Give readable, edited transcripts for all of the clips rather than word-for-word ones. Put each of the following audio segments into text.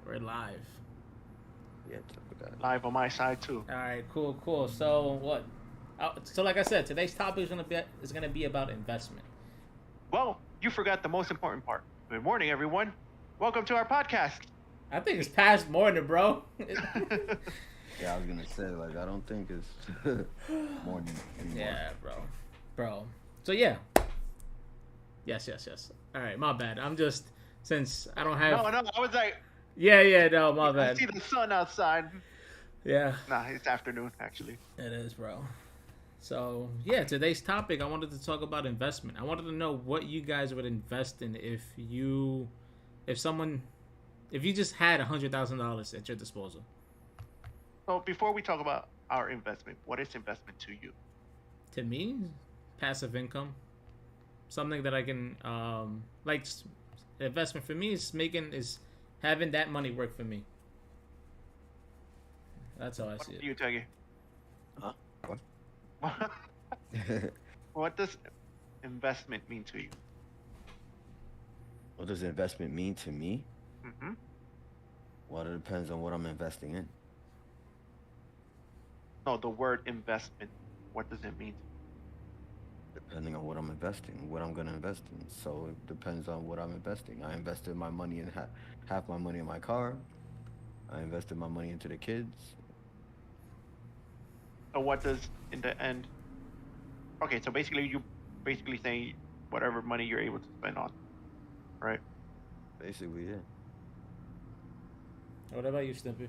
We're live. Yeah, check with that. Live on my side too. All right, cool. So what? So like I said, today's topic is gonna be about investment. Well, you forgot the most important part. Good morning, everyone. Welcome to our podcast. I think it's past morning, bro. Yeah, I was gonna say like I don't think it's morning anymore. Yeah, bro. So yeah, yes. All right, my bad. I'm just since I don't have. No, I was like, Yeah. No, my I bad. see the sun outside. Yeah, Nah, it's afternoon actually. it is, bro. So yeah, today's topic I wanted to talk about investment. I wanted to know what you guys would invest in if someone, if you just had $100,000 at your disposal. So before we talk about our investment, what is investment to you? To me, passive income, something that I can investment for me is having that money work for me. That's how I What see it. do you, Teggy? Huh? What? What does investment mean to you? What does investment mean to me? Mm-hmm. Well, it depends on what I'm investing in. No, the word investment. What does it mean? Depending on what I'm investing, what I'm gonna invest in. So it depends on what I'm investing. I invested my money in half my money in my car. I invested my money into the kids. So what does in the end? Okay, so basically you basically saying whatever money you're able to spend on, right? Basically, yeah. What about you, Stimpy?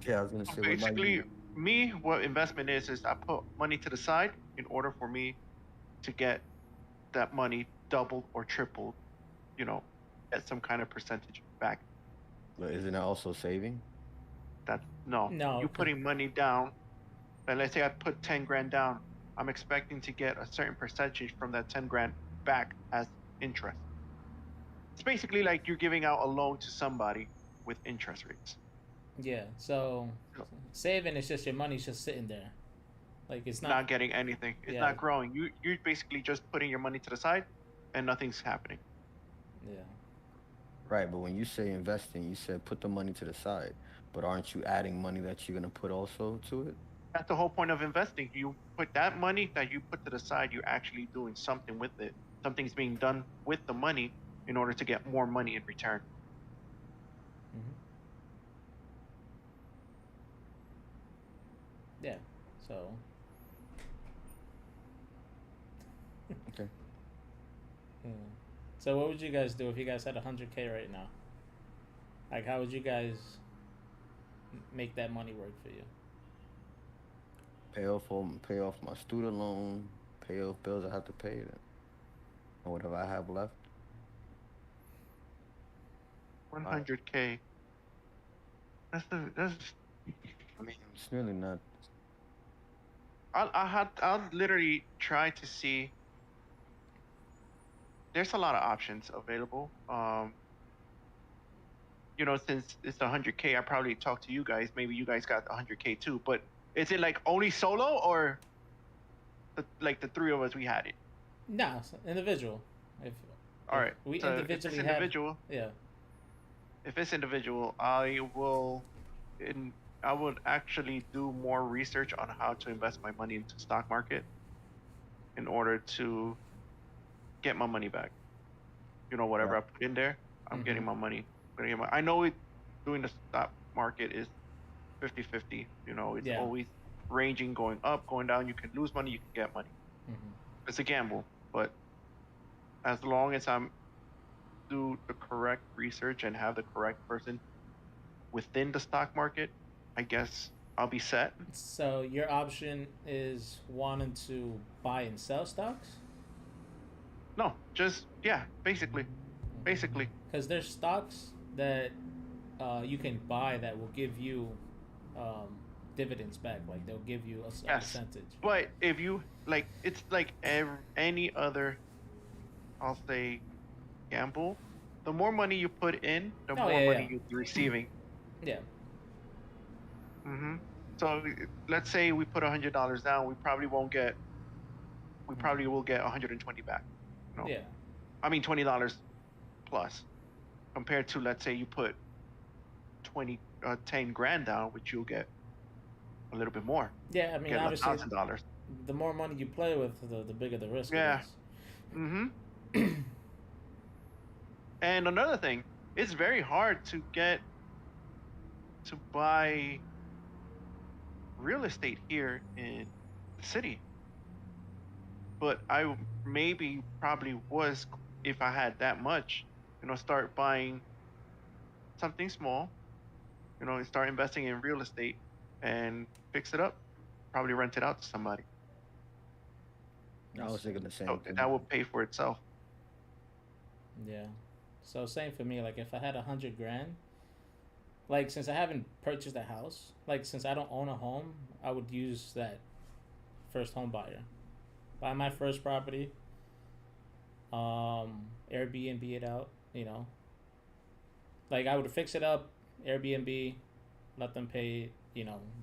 Yeah, I was gonna So say, what about basically, you? me, what investment is I put money to the side in order for me to get that money doubled or tripled, you know, at some kind of percentage back. But isn't that also saving? That's no, No, you putting money down. And let's say I put 10 grand down, I'm expecting to get a certain percentage from that 10 grand back as interest. It's basically like you're giving out a loan to somebody with interest rates. yeah. So So saving is just your money's just sitting there. Like it's not. not getting anything. It's Yeah, not growing. You're basically just putting your money to the side and nothing's happening. yeah. Right, but when you say investing, you said put the money to the side. But aren't you adding money that you're gonna put also to it? That's the whole point of investing. You put that money that you put to the side, you're actually doing something with it. Something's being done with the money in order to get more money in return. hmm Yeah. So Okay. yeah. So what would you guys do if you guys had 100K right now? Like how would you guys make that money work for you? Pay off my student loan, pay off bills I have to pay, then and whatever I have left, buy it. 100K. That's. I mean, it's really not. I'll literally try to see. There's a lot of options available. Since it's 100K, I probably talked to you guys. Maybe you guys got 100K too. But is it like only solo or like the three of us we had it? No, it's individual. If All if right. we So individually had, yeah. if it's individual, in I would actually do more research on how to invest my money into stock market in order to get my money back. Whatever Right. I put in there, I'm hmm getting my money. I know it doing the stock market is 50-50. It's Yeah. always ranging, going up, going down. You can lose money, you can get money. hmm It's a gamble, but as long as I'm do the correct research and have the correct person within the stock market, I guess I'll be set. So your option is wanting to buy and sell stocks, No, just yeah, basically. because there's stocks that you can buy that will give you um, dividends back. Like they'll give you a Yes, percentage. but if you like, it's like any other, I'll say, gamble. The more money you put in, the Oh more yeah, money you'll be receiving. yeah, hmm So let's say we put $100 down, we probably will get 120 back. No, yeah, I mean $20 plus compared to let's say you put 10 grand down, which you'll get a little bit more. Yeah, I mean, Get obviously, $1,000. the more money you play with, the bigger the risk Yeah. it Mm-hmm. is. And another thing, it's very hard to get to buy real estate here in the city. But I maybe probably was, if I had that much, start buying something small, and start investing in real estate and fix it up, probably rent it out to somebody. I was thinking the same So thing. that will pay for itself. Yeah. So same for me. Like if I had 100 grand, like since I haven't purchased a house, like since I don't own a home, I would use that first home buyer, buy my first property, Airbnb it out. Like I would fix it up, Airbnb, let them pay.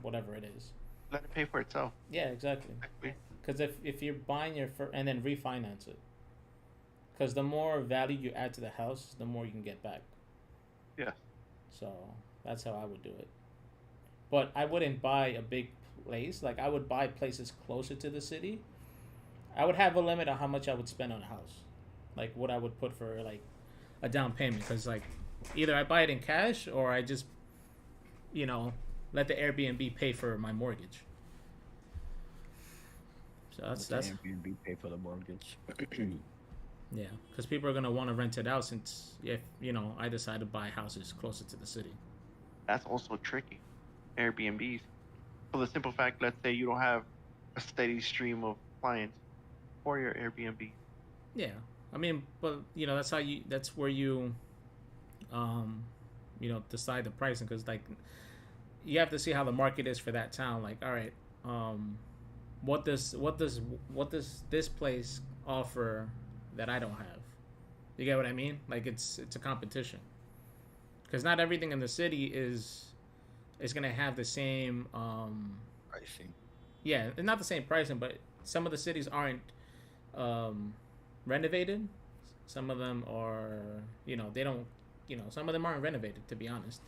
Whatever it is. Let it pay for itself. Yeah, exactly. Exactly. Because if you're buying your first and then refinance it, because the more value you add to the house, the more you can get back. Yeah. So that's how I would do it. But I wouldn't buy a big place. Like I would buy places closer to the city. I would have a limit on how much I would spend on a house, like what I would put for like a down payment. Because like either I buy it in cash or I just, let the Airbnb pay for my mortgage. So that's Airbnb pay for the mortgage. yeah, because people are gonna want to rent it out since if I decide to buy houses closer to the city. That's also tricky. Airbnbs. For the simple fact, let's say you don't have a steady stream of clients for your Airbnb. Yeah, I mean, but that's where you, decide the pricing because like you have to see how the market is for that town. Like, all right, what does this place offer that I don't have? You get what I mean? Like it's a competition because not everything in the city is gonna have the same Pricing. yeah, and not the same pricing, but some of the cities aren't renovated. Some of them are, they don't, some of them aren't renovated, to be honest.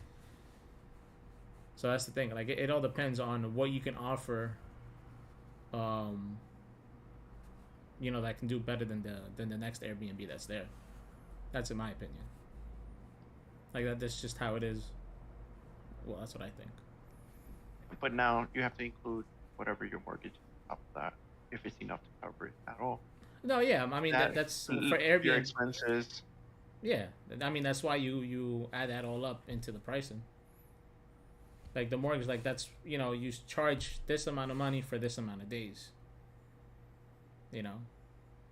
So that's the thing. Like it all depends on what you can offer. That can do better than the next Airbnb that's there. That's in my opinion. Like that's just how it is. Well, that's what I think. But now you have to include whatever your mortgage is on top of that, if it's enough to cover it at all. No, yeah, I mean that's for Your Airbnb. expenses. Yeah, I mean that's why you add that all up into the pricing. Like the mortgage, like that's you charge this amount of money for this amount of days.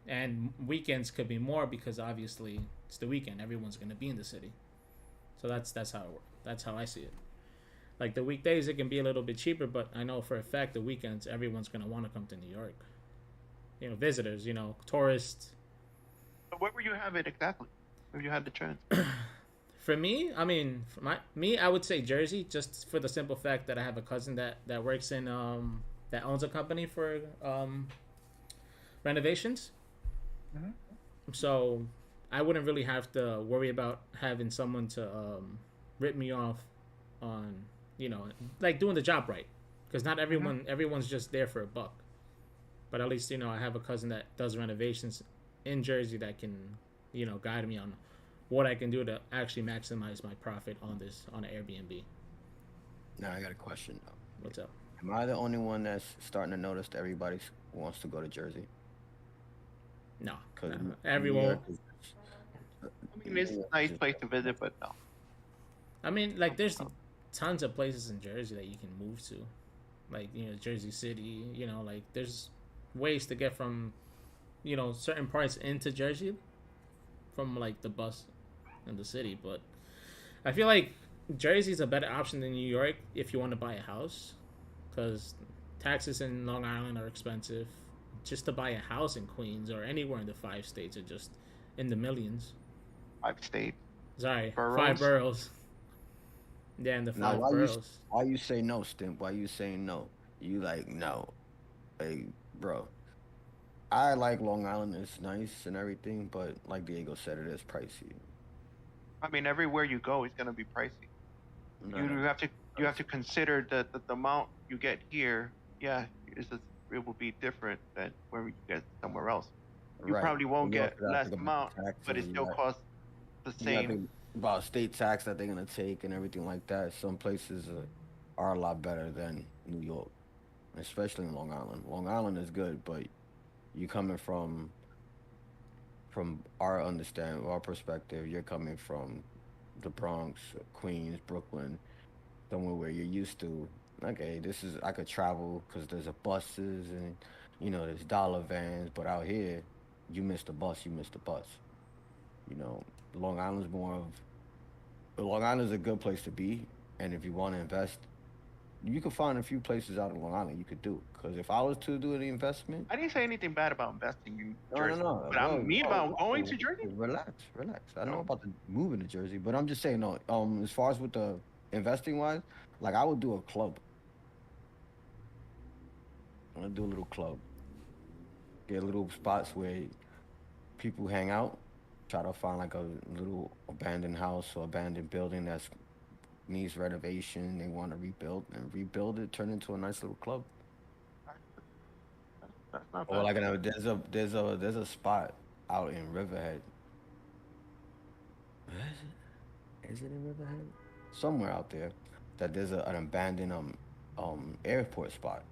And weekends could be more because obviously it's the weekend. Everyone's gonna be in the city, so that's how it works. That's how I see it. Like the weekdays, it can be a little bit cheaper, but I know for a fact the weekends everyone's gonna want to come to New York. Visitors, tourists. But where would you have it exactly? Where you had the chance? For me, I mean, I would say Jersey, just for the simple fact that I have a cousin that works in that owns a company for renovations. Mm-hmm. So I wouldn't really have to worry about having someone to rip me off on like doing the job right, because not everyone's just there for a buck. But at least I have a cousin that does renovations in Jersey that can guide me on what I can do to actually maximize my profit on an Airbnb. Now I got a question. What's up? Am I the only one that's starting to notice that everybody wants to go to Jersey? No, Because everyone. I mean, it's a nice place to visit, but no. I mean, like there's tons of places in Jersey that you can move to, like Jersey City. Like there's ways to get from certain parts into Jersey from like the bus in the city. But I feel like Jersey's a better option than New York if you want to buy a house, because taxes in Long Island are expensive. Just to buy a house in Queens or anywhere in the 5 states are just in the millions. 5 states. Sorry, Boroughs? 5 boroughs. Yeah, in the 5 boroughs. Why you say no, Stimp? Why you saying no? You like no? Hey, bro. I like Long Island. It's nice and everything, but like Diego said, it is pricey. I mean, everywhere you go, it's gonna be pricey. you Not every have to you have to person. consider that the amount you get here, yeah, it will be different than where you get somewhere else. You Right. probably And won't you also get got to less think about amount, the but it taxes. still costs the You got to same. think about state tax that they're gonna take and everything like that. Some places are a lot better than New York, especially in Long Island. Long Island is good, but you coming from our perspective, you're coming from the Bronx, Queens, Brooklyn, somewhere where you're used to. Okay, this is I could travel because there's a buses and there's dollar vans, but out here, you miss the bus, you miss the bus. You know, Long Island's more of Long Island's a good place to be, and if you want to invest, you can find a few places out in Long Island you could do. Because if I was to do the investment, I didn't say anything bad about investing in no, no, Jersey, no. but I'm Whoa, me whoa, about going whoa. to Jersey. Relax, relax. I know No, about the moving to Jersey, but I'm just saying, no. As far as with the investing wise, like I would do a club. I would do a little club, get little spots where people hang out. Try to find like a little abandoned house or abandoned building that's needs renovation. They want to rebuild it, turn it into a nice little club. that's not Or bad. like there's a spot out in Riverhead. Is Is it in Riverhead? Somewhere out there that there's an abandoned airport spot,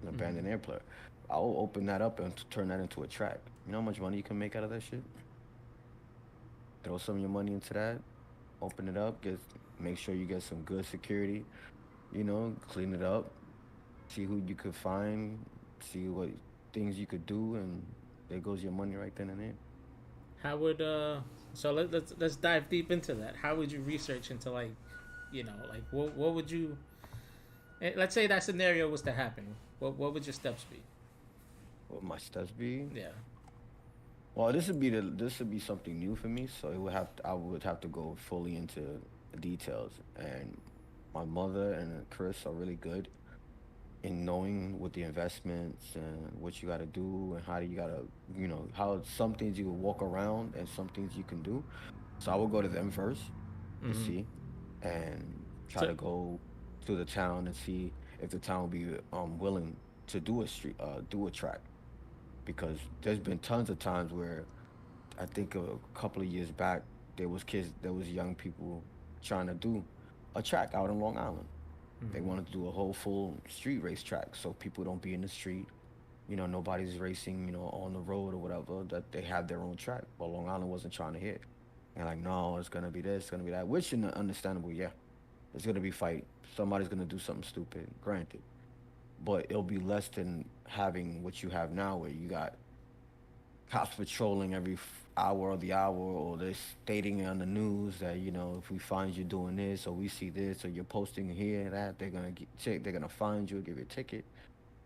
an abandoned Mm-hmm. airport. I'll open that up and turn that into a track. You know how much money you can make out of that shit? Throw some of your money into that, open it up, make sure you get some good security, clean it up, see who you could find, see what things you could do, and there goes your money right then and there. How would so let's dive deep into that. How would you research into like, like what would you let's say that scenario was to happen. What would your steps be? What my steps be? Yeah. Well, this would be something new for me, so I would have to go fully into the details. And my mother and Chris are really good in knowing what the investments and what you got to do and how you got to, how some things you will walk around and some things you can do. So I will go to them first to Mm-hmm. see and try So to go to the town and see if the town will be willing to do a track because there's been tons of times where I think a couple of years back there was young people trying to do a track out in Long Island. They mm-hmm. wanted to do a whole full street race track so people don't be in the street. Nobody's racing, on the road or whatever, that they have their own track. But Long Island wasn't trying to hit. And like, no, it's gonna be this, it's gonna be that, which is understandable, yeah. It's gonna be fight. Somebody's gonna do something stupid, granted. But it'll be less than having what you have now where you got cops patrolling every hour of the hour, or they're stating on the news that if we find you doing this, or we see this, or you're posting here and that, they're gonna find you, give you a ticket.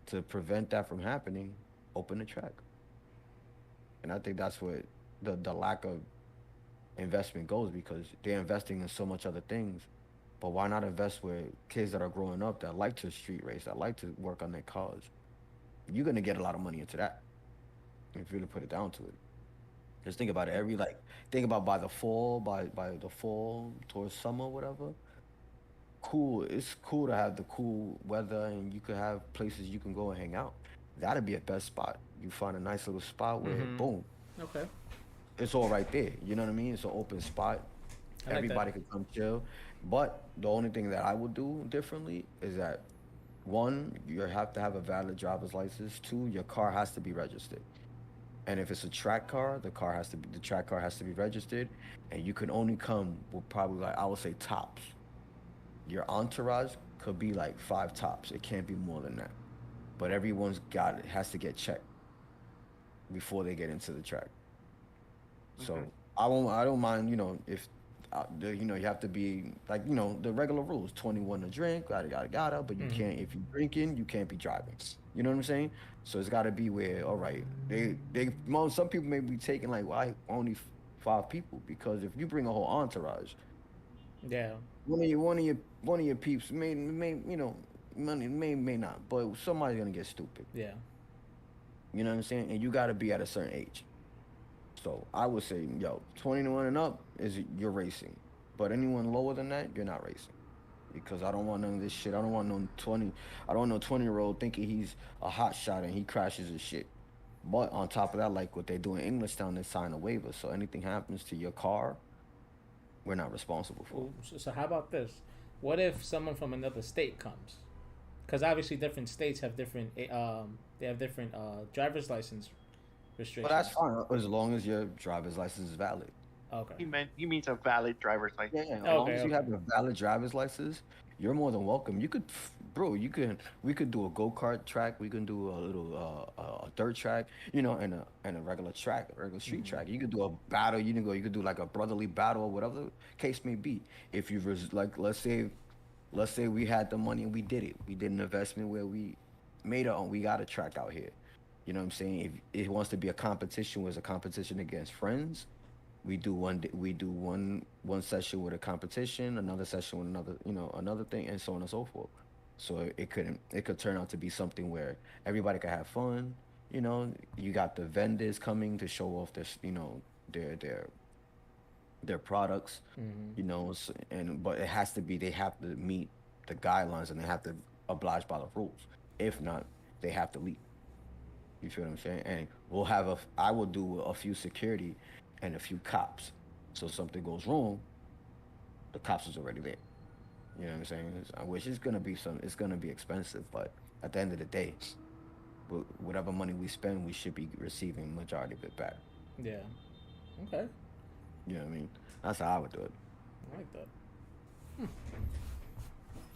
To prevent that from happening, open the track. And I think that's what the lack of investment goes because they're investing in so much other things. But why not invest with kids that are growing up that like to street race, that like to work on their cars? You're gonna get a lot of money into that if you really put it down to it. Just think about it. Think about by the fall towards summer, whatever. Cool. It's cool to have the cool weather, and you could have places you can go and hang out. That'd be a best spot. You find a nice little spot where, Mm-hmm. boom, Okay. it's all right there. You know what I mean? It's an open spot. I like that. Everybody can come chill. But the only thing that I would do differently is that one, you have to have a valid driver's license. Two, your car has to be registered. And if it's a track car, the track car has to be registered, and you can only come with probably like I would say tops. Your entourage could be like five tops. It can't be more than that. But everyone's got it has to get checked before they get into the track. Okay. So I don't mind if you have to be like the regular rules 21 to drink yada, but you Mm-hmm. can't if you're drinking you can't be driving. You know what I'm saying? So it's got to be where all right some people may be taking like why only five people because if you bring a whole entourage Yeah. one of your peeps may money may not, but somebody's gonna get stupid. Yeah. You know what I'm saying? And you got to be at a certain age. So I would say, yo, 21 and up is you're racing. But anyone lower than that, you're not racing. Because I don't want none of this shit. I don't want no 20. I don't want no 20-year-old thinking he's a hot shot and he crashes his shit. But on top of that, like what they do in Englishtown, they sign a waiver. So anything happens to your car, we're not responsible for. Ooh, so how about this? What if someone from another state comes? Because obviously different states have different they have different driver's license But that's restrictions. fine as long as your driver's license is valid. Okay. He means a valid driver's Yeah, license. yeah. As long Okay. as you Okay. have a valid driver's license, you're more than welcome. You could, bro. You could. We could do a go kart track. We can do a little a dirt track. You know, and a regular track, a regular street Hmm. track. You could do a battle. You can go. You could do like a brotherly battle or whatever the case may be. If you like, let's say we had the money and we did it. We did an investment where we made our own. We got a track out here. You know what I'm saying? If it wants to be a competition, was a competition against friends, we do one session with a competition, another session with another, another thing, and so on and so forth. So it could turn out to be something where everybody could have fun. You got the vendors coming to show off their their products. Hmm. And but it has to be, they have to meet the guidelines and they have to oblige by the rules. If not, they have to leave. You feel what I'm saying? And I will do a few security and a few cops. So if something goes wrong, the cops is already there. You know what I'm saying? Which is gonna be it's gonna be expensive, but at the end of the day, whatever money we spend, we should be receiving majority of it back. Yeah. Okay. You know what I mean? That's how I would do it. I like that.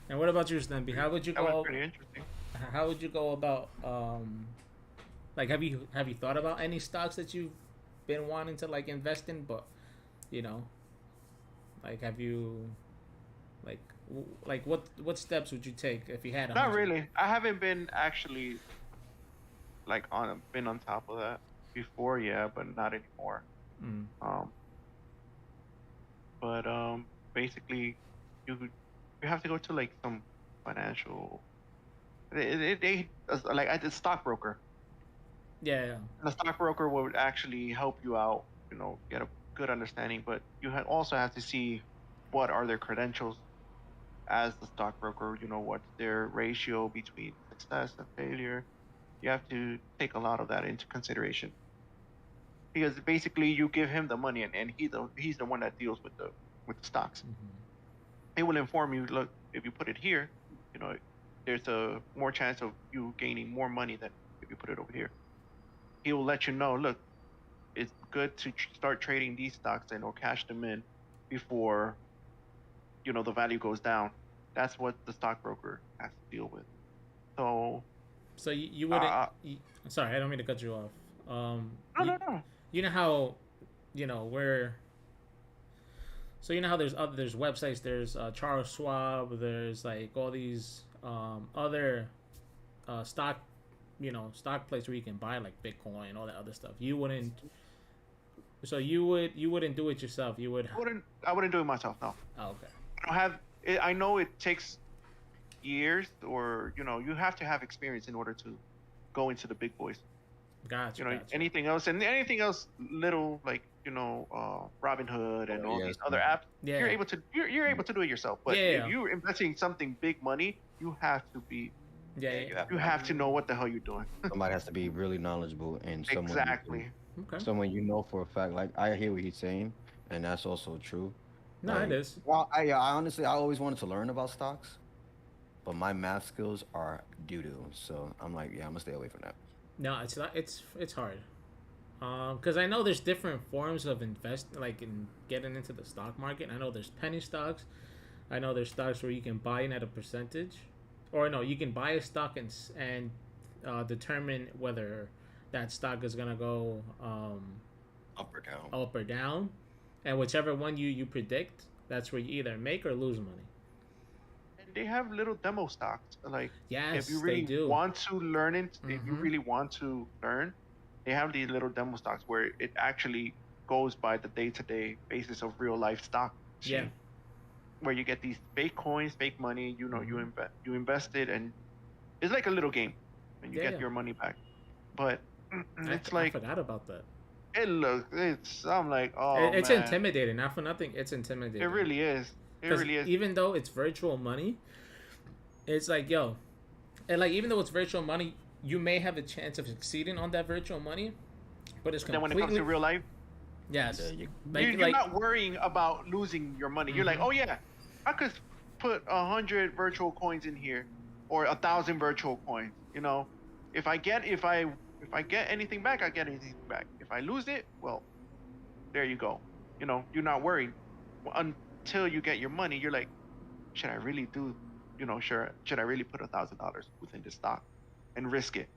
And what about you, Stampy? How would you That was go? pretty interesting. How would you go about like have you thought about any stocks that you've been wanting to like invest in, but you know, like have you like like what steps would you take if you had a Not hundred? really. I haven't been actually like been on top of that before, yeah, but not anymore. Mm. Um, but basically, you you have to go to like some financial. Like I did stockbroker. Yeah, yeah. And the stockbroker would actually help you out, get a good understanding. But you also have to see what are their credentials as the stockbroker. What's their ratio between success and failure. You have to take a lot of that into consideration because basically you give him the money and he's the one that deals with the stocks. Hmm. He will inform you, look, if you put it here, you know, there's a more chance of you gaining more money than if you put it over here. He will let you know, look, it's good to start trading these stocks and or cash them in before the value goes down. That's what the stockbroker has to deal with. So, So you wouldn't. uh, Sorry, I don't mean to cut you off. no, no, no. You know how, where. So you know how there's websites, there's Charles Schwab, there's like all these other stock, stock places where you can buy like Bitcoin and all that other stuff. You wouldn't. So you wouldn't do it yourself. You would. I wouldn't do it myself. No, Oh, okay. I don't have. I know it takes years, or you have to have experience in order to go into the big boys. Gotcha. Gotcha. Anything else little like Robinhood and Oh, all these yes, other man. apps, Yeah. you're able to do it yourself. But Yeah, if yeah. you're investing something big money, you have to Yeah. Yeah, Yeah. you have to know what the hell you're doing. Somebody has to be really knowledgeable and Exactly. Okay. someone for a fact. Like I hear what he's saying, and that's also true. No, it Like, is. well, I honestly, I always wanted to learn about stocks, but my math skills are doo doo. So I'm like, yeah, I'm gonna stay away from that. No, it's not. It's hard. Because I know there's different forms of like in getting into the stock market. I know there's penny stocks. I know there's stocks where you can buy in at a percentage, or no, you can buy a stock and determine whether that stock is gonna go Up or down. up or down, and whichever one you predict, that's where you either make or lose money. And they have little demo stocks. Like Yes, if you they really do. want to learn it, if you Mhm. really want to learn, they have these little demo stocks where it actually goes by the day-to-day basis of real life stock Yeah. chain, where you get these fake coins, fake money. Mhm. You invest it, and it's like a little game, and you Yeah, get yeah. your money back. But I it's I like forgot about that. It looks. It's. I'm like, oh It's man, intimidating. Not for nothing. It's it intimidating. really is. It Because really is. even though it's virtual money, it's like, yo, and like even though it's virtual money, you may have a chance of succeeding on that virtual money, but it's But then when it comes completely to real life, yes. Yeah, you, you're not worrying about losing your money. You're like, Mhm. oh yeah, I could put 100 virtual coins in here, or 1,000 virtual coins. You know, if I get anything back, I get anything back. If I lose it, well, there you go. You know, you're not worried until you get your money. You're like, should I really do? You know, sure. Should I really put $1,000 within this stock and risk it?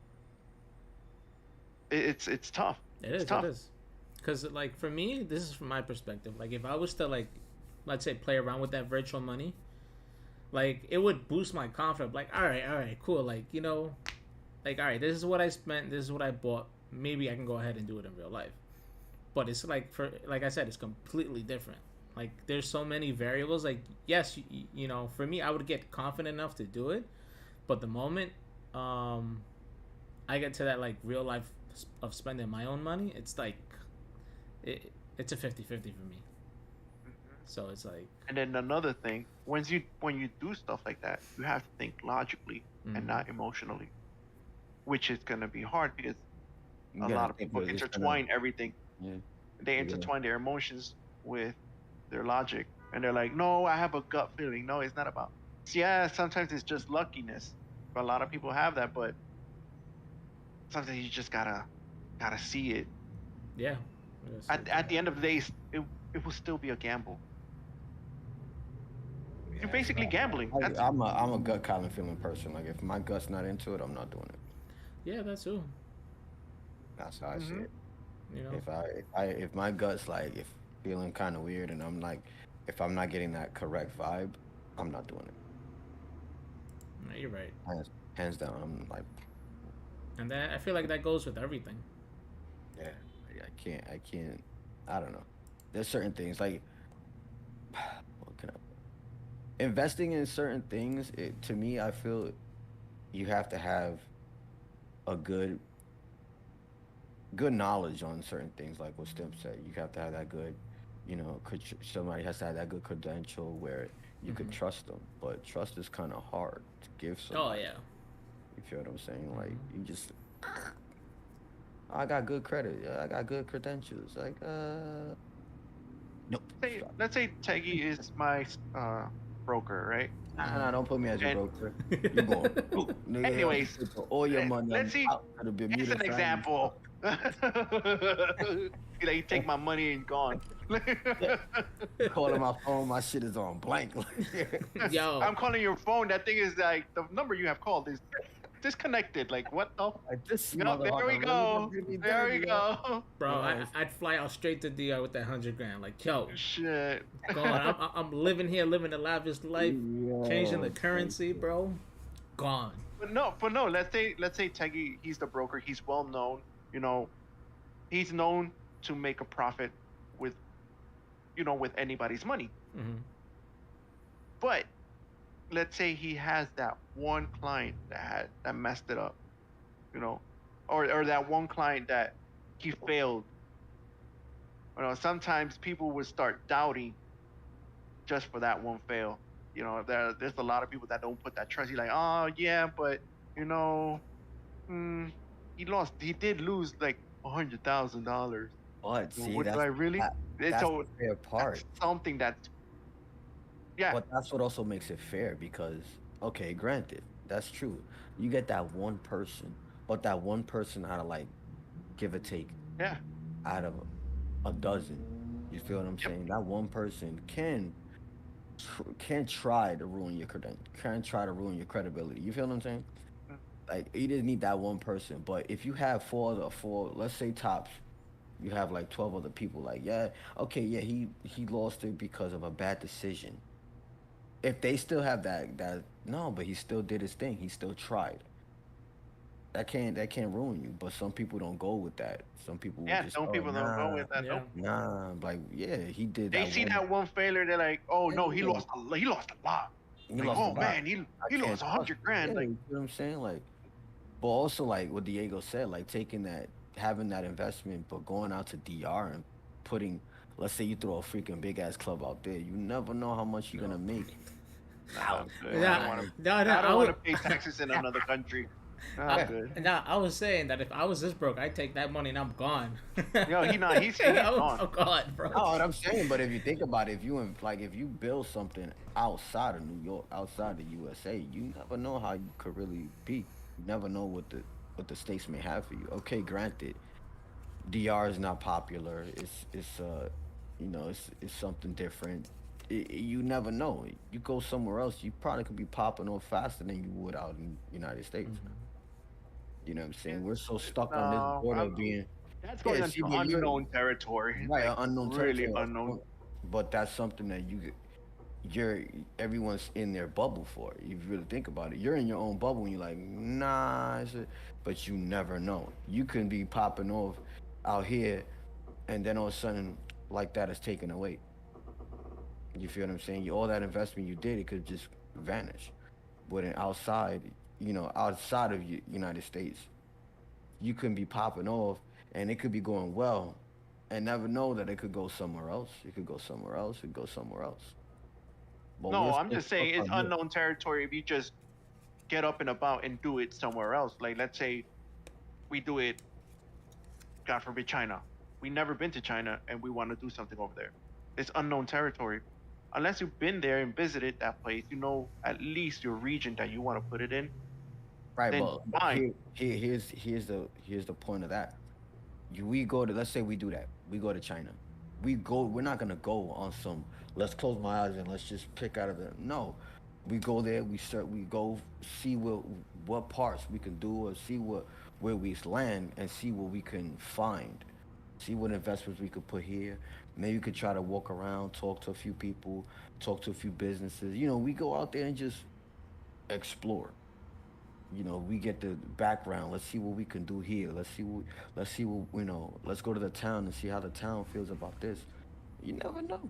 It's tough. It It's is. It tough. is. Because like for me, this is from my perspective. Like if I was to like, let's say, play around with that virtual money, like it would boost my confidence. Like all right, cool. Like like all right, this is what I spent. This is what I bought. Maybe I can go ahead and do it in real life. But it's like for like I said, it's completely different. Like there's so many variables. Like yes, for me, I would get confident enough to do it, but the moment um I get to that like real life of spending my own money, it's like it's a 50-50 for me. So it's like And then another thing, when you do stuff like that, you have to think logically and mhm. not emotionally, which is gonna be hard because you a gotta lot of think people that it's intertwine everything. yeah, They you gotta, intertwine their emotions with their logic, and they're like, "No, I have a gut feeling." No, it's not about. Yeah, sometimes it's just luckiness. A lot of people have that, but sometimes you just gotta see it. Yeah. At the end of the day, it will still be a gamble. You're yeah. basically gambling. That's I'm a gut kind of feeling person. Like if my gut's not into it, I'm not doing it. Yeah, that's true. That's how I see hmm it. You know. If my gut's like if feeling kind of weird and I'm like if I'm not getting that correct vibe, I'm not doing it. No, you're right. Hands down, I'm like And then I feel like that goes with everything. yeah, I can't I don't know. There's certain things like what can investing in certain things. To me, I feel you have to have a good knowledge on certain things, like what Stim said. You have to have that good, somebody has to have that good credential where you could Hmm. trust them. But trust is kind of hard to give Oh somebody. yeah. You feel what I'm saying? Like Hmm. you just, I got good credit. I got good credentials. Like, nope. say Stop. let's say Teggy is my broker, right? Nah, don't put me as your And broker. You going, nigga? anyways, You put all your money let's see. out to the It's Bermuda an family. example. You take my money and gone. Calling my phone, my shit is on blank. Yo, I'm calling your phone. That thing is like the number you have called is disconnected. Like what the? Like this Yep, there we motherfucker go. really did me There we dirty, go. bro, Yes. I'd fly out straight to DR with that 100 grand. Like, yo, Shit. go on. I'm living here, living the lavish life, changing the Yo, currency, bro. Gone. But no. Let's say Teggy, he's the broker. He's well known. You know, he's known to make a profit with, with anybody's money. Hmm. But let's say he has that one client that messed it up, or that one client that he failed. Sometimes people would start doubting just for that one fail. There's a lot of people that don't put that trust. He's like, oh yeah, but you know, mm, he did lose like $100,000. but see, What do I really? that's So the fair part. that's something that's, yeah, But that's what also makes it fair because, okay, granted, that's true. You get that one person, but that one person out of like, give or take, yeah, out of a dozen. You feel what I'm yep, saying? That one person can try to ruin your can try to ruin your credibility. You feel what I'm saying? mm, Like you just need that one person. But if you have four, let's say tops, you have like 12 other people. Like yeah, okay, yeah, he lost it because of a bad decision. If they still have that no, but he still did his thing. He still tried. That can't ruin you. But some people don't go with that. Some people will yeah. just Some people don't go with that. Yeah. Nope. nah, like yeah, he did They that see one. that one failure, they're like, oh no, he Yeah, lost he lost a lot. he Like, lost a oh lot. man, he I he can't lost a trust. hundred Yeah, grand. Like, you know what I'm saying? Like, but also like what Diego said, like taking that. having that investment, but going out to DR and putting, let's say you throw a freaking big ass club out there, you never know how much you're gonna make Nah, I'm out. good. I don't Yeah, want to. no, no, I I don't want would. to pay taxes in another country. Nah, I'm I, good. nah, I was saying that if I was this broke, I'd take that money and I'm gone. Yo, he not. He's gone. I'm gone, bro. No, what I'm saying, but if you think about it, if you build something outside of New York, outside the USA, you never know how you could really be. You never know what the states may have for you. Okay, granted, DR is not popular. It's it's something different. You never know. You go somewhere else, you probably could be popping off faster than you would out in United States. You know what I'm saying? We're so stuck on this No, border of being that's going yeah. See, into but you're unknown territory. right, Like an unknown really territory. unknown. But that's something that you're everyone's in their bubble for. If you really think about it, you're in your own bubble and you're like, nah, but you never know. You can be popping off out here, and then all of a sudden, like that is taken away. You feel what I'm saying? All that investment you did, it could just vanish. But outside, outside of United States, you can be popping off, and it could be going well, and never know that it could go somewhere else. It could go somewhere else. It could go somewhere else. But we're No, I'm still just stuck saying it's on here. unknown territory if you just get up and about and do it somewhere else. Like let's say we do it, God forbid, China. We never been to China and we want to do something over there. It's unknown territory. Unless you've been there and visited that place, you know at least your region that you want to put it in. Right, Then but fine. here's the point of that. We go to, let's say we do that. We go to China. We're not gonna go on some let's close my eyes and let's just pick out of the no. We go there, we go see what parts we can do or see where we land and see what we can find. See what investments we could put here. Maybe we could try to walk around, talk to a few people, talk to a few businesses. We go out there and just explore. We get the background. Let's see what we can do here. Let's see what let's go to the town and see how the town feels about this. You never know.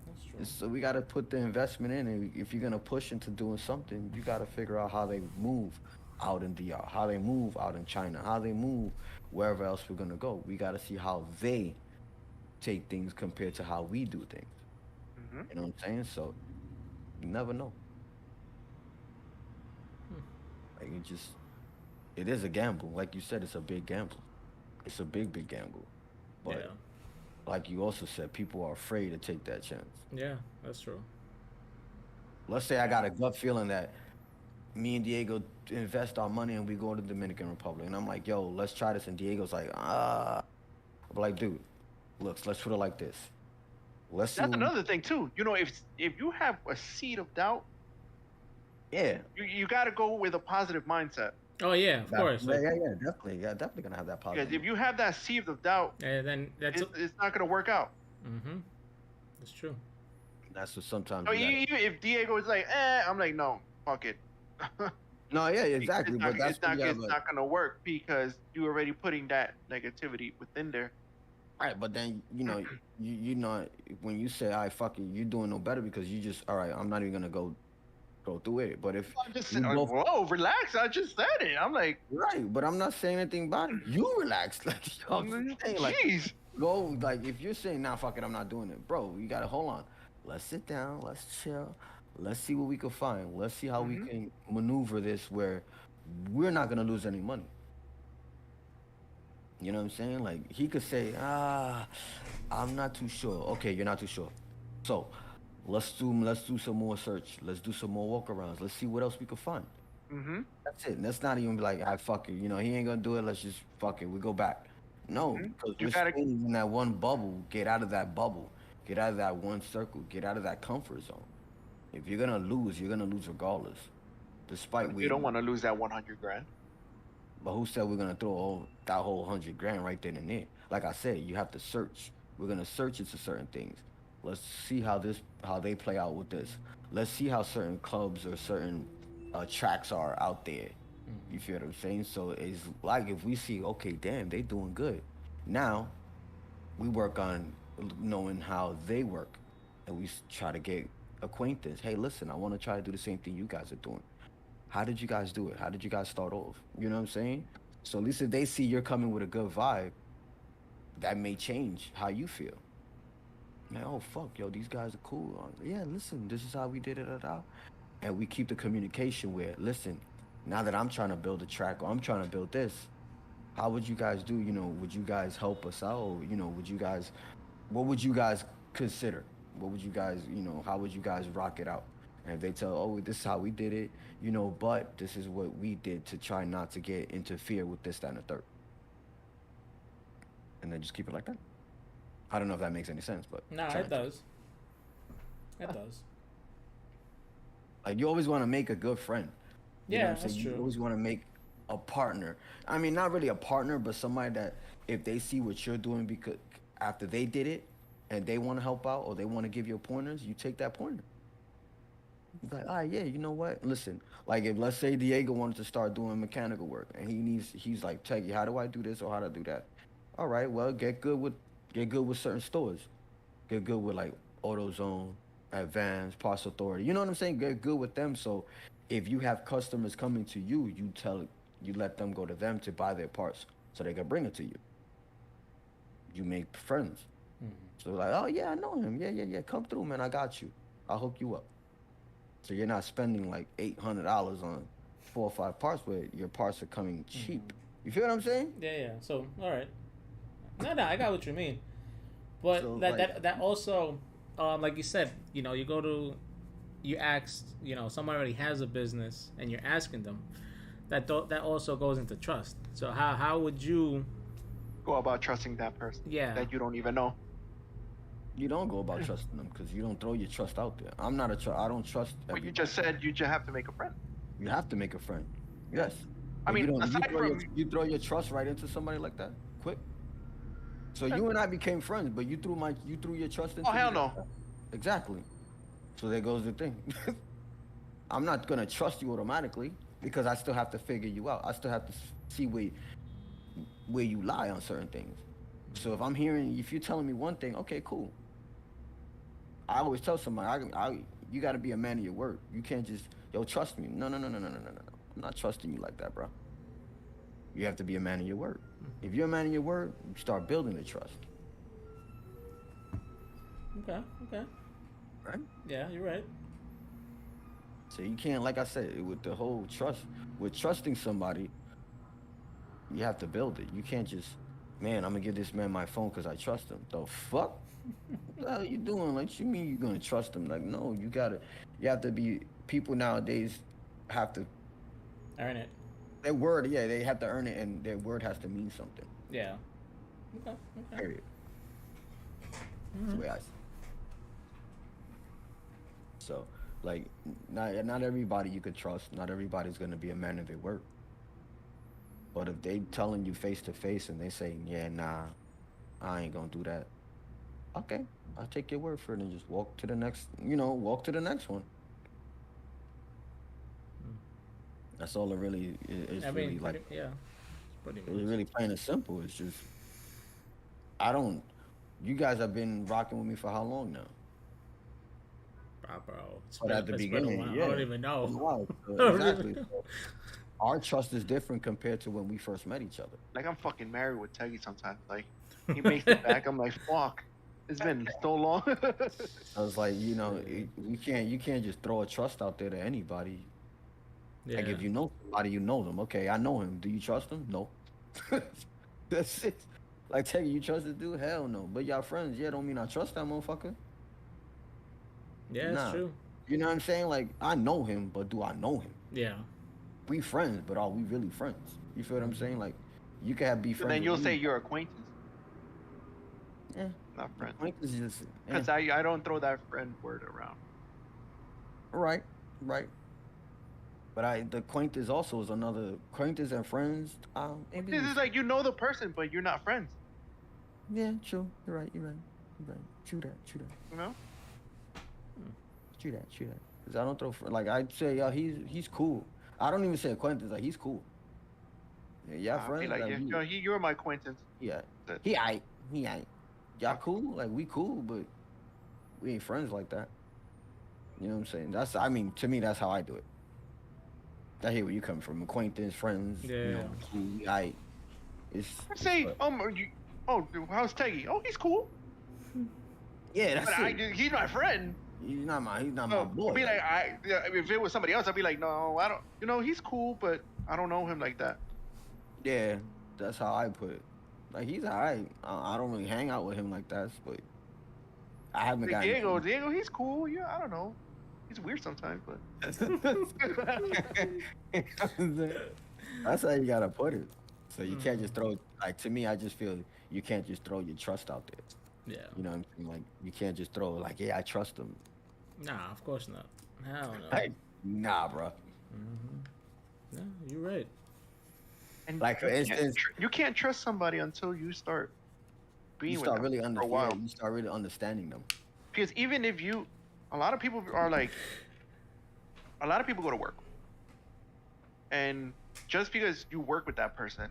That's true. So we got to put the investment in, and if you're gonna push into doing something, you got to figure out how they move out in DR, how they move out in China, how they move wherever else we're gonna go. We got to see how they take things compared to how we do things. Hmm. You know what I'm saying? So you never know. Like it is a gamble. Like you said, it's a big gamble. It's a big gamble. Yeah, But like you also said, people are afraid to take that chance. yeah, that's true. Let's say I got a gut feeling that me and Diego invest our money and we go to the Dominican Republic, and I'm like, yo, let's try this, and Diego's like, ah, I'm like, dude, look, let's put it like this. Let's see. That's another thing too. You know, if you have a seed of doubt, Yeah. you got to go with a positive mindset. Oh yeah, of course. Yeah, yeah, yeah, definitely. Yeah, definitely gonna have that Because positive. if you have that seed of doubt, And then that's it's not going to work out. mm-hmm. That's true. That's what sometimes So you gotta, even if Diego is like, I'm like, no, fuck it. no, yeah, exactly. But that's it's not, what you it's gotta, not going to work because you're already putting that negativity within there. right. But then you know when you say, "I fuck it," you're doing no better because you just, all right. I'm not even gonna go through it. But if I'm just you saying, both whoa, relax. I just said it. I'm like, right, but I'm not saying anything about it. You relax, like I'm saying, like jeez. go, like if you're saying, "Nah, fuck it, I'm not doing it," bro. You gotta hold on. Let's sit down. Let's chill. Let's see what we can find. Let's see how we Hmm. can maneuver this where we're not gonna lose any money. You know what I'm saying? Like he could say, I'm not too sure. Okay, you're not too sure. So let's do some more search. Let's do some more walkarounds. Let's see what else we can find. Hmm. That's it. Let's not even be like, I fuck it. He ain't gonna do it. Let's just fuck it. We go back. No, Hmm. because You we're got to, staying in that one bubble. Get out of that bubble. Get out of that one circle. Get out of that comfort zone. If you're gonna lose, you're gonna lose regardless. Despite you we, don't want to lose that 100 grand. but who said we're gonna throw that whole 100 grand right then and there? Like I said, you have to search. We're gonna search into certain things. Let's see how they play out with this. Let's see how certain clubs or certain tracks are out there. You feel what I'm saying? So it's like if we see, okay, damn, they doing good. Now we work on knowing how they work, and we try to get acquaintance. Hey, listen, I want to try to do the same thing you guys are doing. How did you guys do it? How did you guys start off? You know what I'm saying? So at least if they see you're coming with a good vibe, that may change how you feel. Man, oh fuck, yo, these guys are cool. Yeah, listen, this is how we did it, and we keep the communication where, listen, now that I'm trying to build a track or I'm trying to build this, how would you guys do? Would you guys help us out? Or, what would you guys consider? What would you guys, how would you guys rock it out? And if they tell, oh, this is how we did it, but this is what we did to try not to get interfere with this, that, and the third. And then just keep it like that. I don't know if that makes any sense, but Nah, try it to. does. It does. Like you always want to make a good friend. You know Yeah, what I'm that's saying? You true. always want to make a partner. I mean, not really a partner, but somebody that if they see what you're doing because after they did it and they want to help out or they want to give you pointers, you take that pointer. It's like, yeah, you know what? Listen, like if let's say Diego wanted to start doing mechanical work and he's like, Teggy, how do I do this or how to do that? All right, well, get good with certain stores. Get good with like AutoZone, Advance, Parts Authority. You know what I'm saying? Get good with them. So if you have customers coming to you, you let them go to them to buy their parts so they can bring it to you. You make friends. So like, oh yeah, I know him. Yeah, yeah, yeah. Come through, man. I got you. I'll hook you up. So you're not spending like $800 on 4 or 5 parts where your parts are coming cheap. You feel what I'm saying? Yeah, yeah. So, all right. No, I got what you mean. But So that like, that that also, like you said, you go to, you ask, someone already has a business, and you're asking them. That also goes into trust. So how would you? Go about trusting that person Yeah, that you don't even know. you don't go about trusting them because you don't throw your trust out there. I don't trust But you everybody. just said you just have to make a friend. You have to make a friend. Yes. I But you mean, don't. aside from You throw your trust right into somebody like that, quick. So you and I became friends, but you threw your trust oh into me hell like no, that. Exactly. So there goes the thing. I'm not gonna trust you automatically because I still have to figure you out. I still have to see where you lie on certain things. So if you're telling me one thing, okay, cool. I always tell somebody, you got to be a man of your word. You can't just, yo, trust me. No, no, no, no, no, no, no, no. I'm not trusting you like that, bro. You have to be a man of your word. If you're a man of your word, you start building the trust, okay, okay. right? Yeah, you're right. So you can't, like I said, with the whole trust, with trusting somebody, you have to build it. You can't just, man, I'm gonna give this man my phone because I trust him. The fuck? What the hell you doing? Like, you mean you gonna trust him? Like, no, you have to be. People nowadays have to Earn it. their word. Yeah, they have to earn it, and their word has to mean something. Yeah. Okay. Okay. Period. That's the way I see it. So, like, not everybody you could trust. Not everybody's gonna be a man of their word. But if they telling you face to face and they say, yeah, nah, I ain't gonna do that. Okay, I'll take your word for it and just walk to the next. Walk to the next one. That's all it really is. I mean, Really like yeah, pretty it's much. really plain and simple. It's just I don't. You guys have been rocking with me for how long now? Bro, it's But been at the it's been a beginning, while. I yeah, don't even it's know. a while. So I don't exactly. even know. So our trust is different compared to when we first met each other. like I'm fucking married with Teggy sometimes. Like he makes it back. I'm like, fuck. It's been so long. I was like, you can't just throw a trust out there to anybody. Like Yeah. if you know somebody, you know them. Okay, I know him. Do you trust him? No. That's it. Like, take it, you trust this dude? Hell no. But y'all friends, yeah, don't mean I trust that motherfucker. Yeah, it's Nah. true. You know what I'm saying? Like, I know him, but do I know him? Yeah. We friends, but are we really friends? You feel what I'm saying? Like, you can be and friends then with you'll me. say you're acquaintance, Yeah. not friend. Acquaintance is just, Because I don't throw that friend word around. right, right. But the acquaintance also is another acquaintance and friends. Maybe This is like you know the person, but you're not friends. yeah, true. You're right. You're right. You're right. True that. True that. You know? True that. True that. Cause I don't throw like I'd say, yeah, he's cool. I don't even say acquaintance. Like he's cool. Yeah, y'all I'll be friends. like, Like yeah, you're my acquaintance. yeah, That- he ain't. He ain't. Y'all cool. Like we cool, but we ain't friends like that. You know what I'm saying? To me, that's how I do it. I hear where you come from. Acquaintance, friends, you Yeah. know, cool, I. I It's say, how's Teggy? Oh, he's cool, yeah, but that's it. he's my friend. He's not my So I'd boy. be like, if it was somebody else, I'd be like, no, I don't. He's cool, but I don't know him like that. Yeah, that's how I put it. Like he's alright. I don't really hang out with him like that, but I haven't Like gotten. Diego, he's cool. Yeah, I don't know. He's weird sometimes, but That's how you gotta put it. So you can't Mm. just throw like to me. I just feel you can't just throw your trust out there. Yeah. You know what I'm saying? Like you can't just throw like, yeah, I trust him. Nah, of course not. Hell no. Like, nah, bro. No, you're right. and Like for instance, you can't trust somebody until you start being you with start them really for a under, yeah, while. you start really understanding them. Because even if a lot of people are like, a lot of people go to work, and just because you work with that person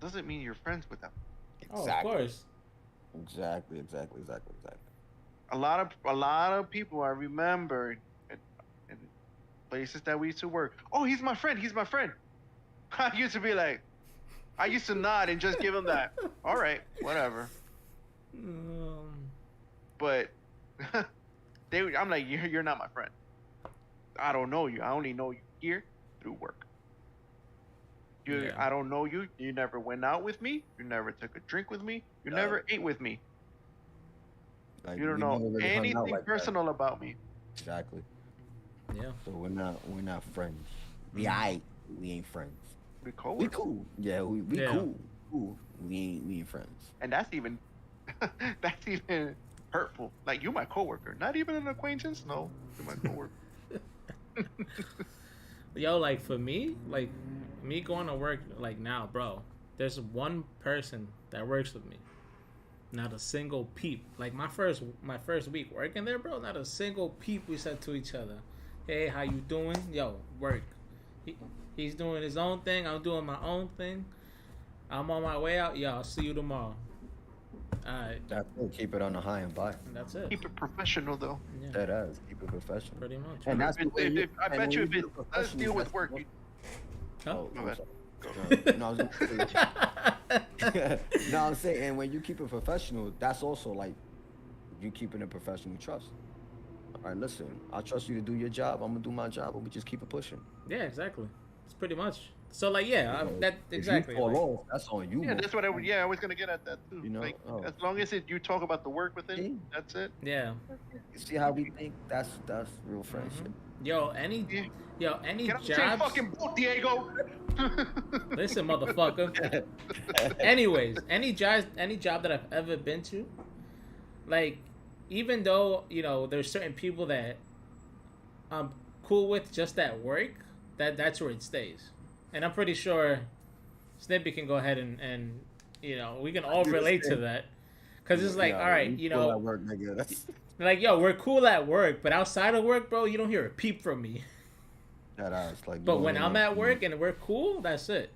doesn't mean you're friends with them. Oh, of course. Exactly. A lot of people I remember in places that we used to work. Oh, he's my friend. He's my friend. I used to be like, I used to nod and just give him that. All right, whatever. But I'm like, you're not my friend. I don't know you. I only know you here through work. Yeah. I don't know you. You never went out with me. You never took a drink with me. You never ate with me. Like, You don't we know never really hung out anything like that. personal about me. Exactly. Yeah. So we're not friends. We we ain't friends. We We coworkers. cool. Yeah, we Yeah. cool. We ain't friends. And that's even hurtful. Like, you my coworker, not even an acquaintance. No, you're my coworker. Yo, like for me, like me going to work like now, bro, there's one person that works with me. Not a single peep. Like my first week working there, bro, not a single peep we said to each other. Hey, how you doing? Yo, work. He's doing his own thing, I'm doing my own thing. I'm on my way out. Yo, I'll see you tomorrow. Alright, That's it. Keep it on the high and by. that's it. Keep it professional, though. Yeah, That is. Keep it professional. pretty much. And that's the way I bet you if it does deal with work, Huh? Oh, My I'm bad. sorry. No, I was gonna say, no, I'm saying, and when you keep it professional, that's also like you keeping a professional trust. All right, listen, I trust you to do your job. I'm gonna do my job, but we just keep it pushing. Yeah, exactly. It's pretty much. So like, yeah, You know, that exactly. If you fall like- off, that's on you. Yeah, bro. that's what I was gonna get at that too. You know, like, oh. as long as you talk about the work with Yeah. it, that's it. yeah. You see how we think? That's real friendship. Yo, any Get off the same jobs. fucking boat, Diego. Listen, motherfucker. Anyways, any job that I've ever been to, like, even though there's certain people that I'm cool with just at work, that's where it stays, and I'm pretty sure Snippy can go ahead and we can all relate to that, because it's like, Yeah, all right, you pull that work, nigga. That's like, yo, we're cool at work, but outside of work, bro, you don't hear a peep from me. that ass. Like, But you when know, I'm at work and we're cool, that's it.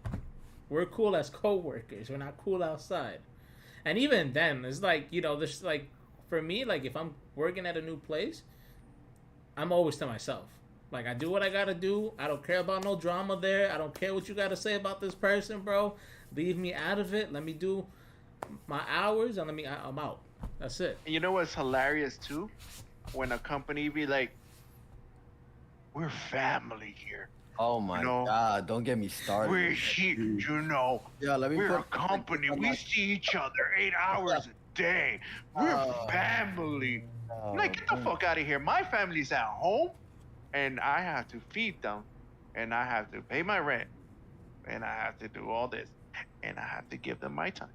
We're cool as co-workers. We're not cool outside. And even then, it's like, there's like, for me, like if I'm working at a new place, I'm always to myself. Like, I do what I gotta do. I don't care about no drama there. I don't care what you gotta say about this person, bro. Leave me out of it. Let me do my hours and I'm out. That's it. And you know what's hilarious too? When a company be like, "We're family here. Oh my No. god! Don't get me started. We're with that, here. dude. You know, Yeah, let me we're put a company. I'm We like, see each other 8 hours a day. We're Oh. family." oh, Like, get the man. fuck out of here. My family's at home, and I have to feed them, and I have to pay my rent, and I have to do all this, and I have to give them my time.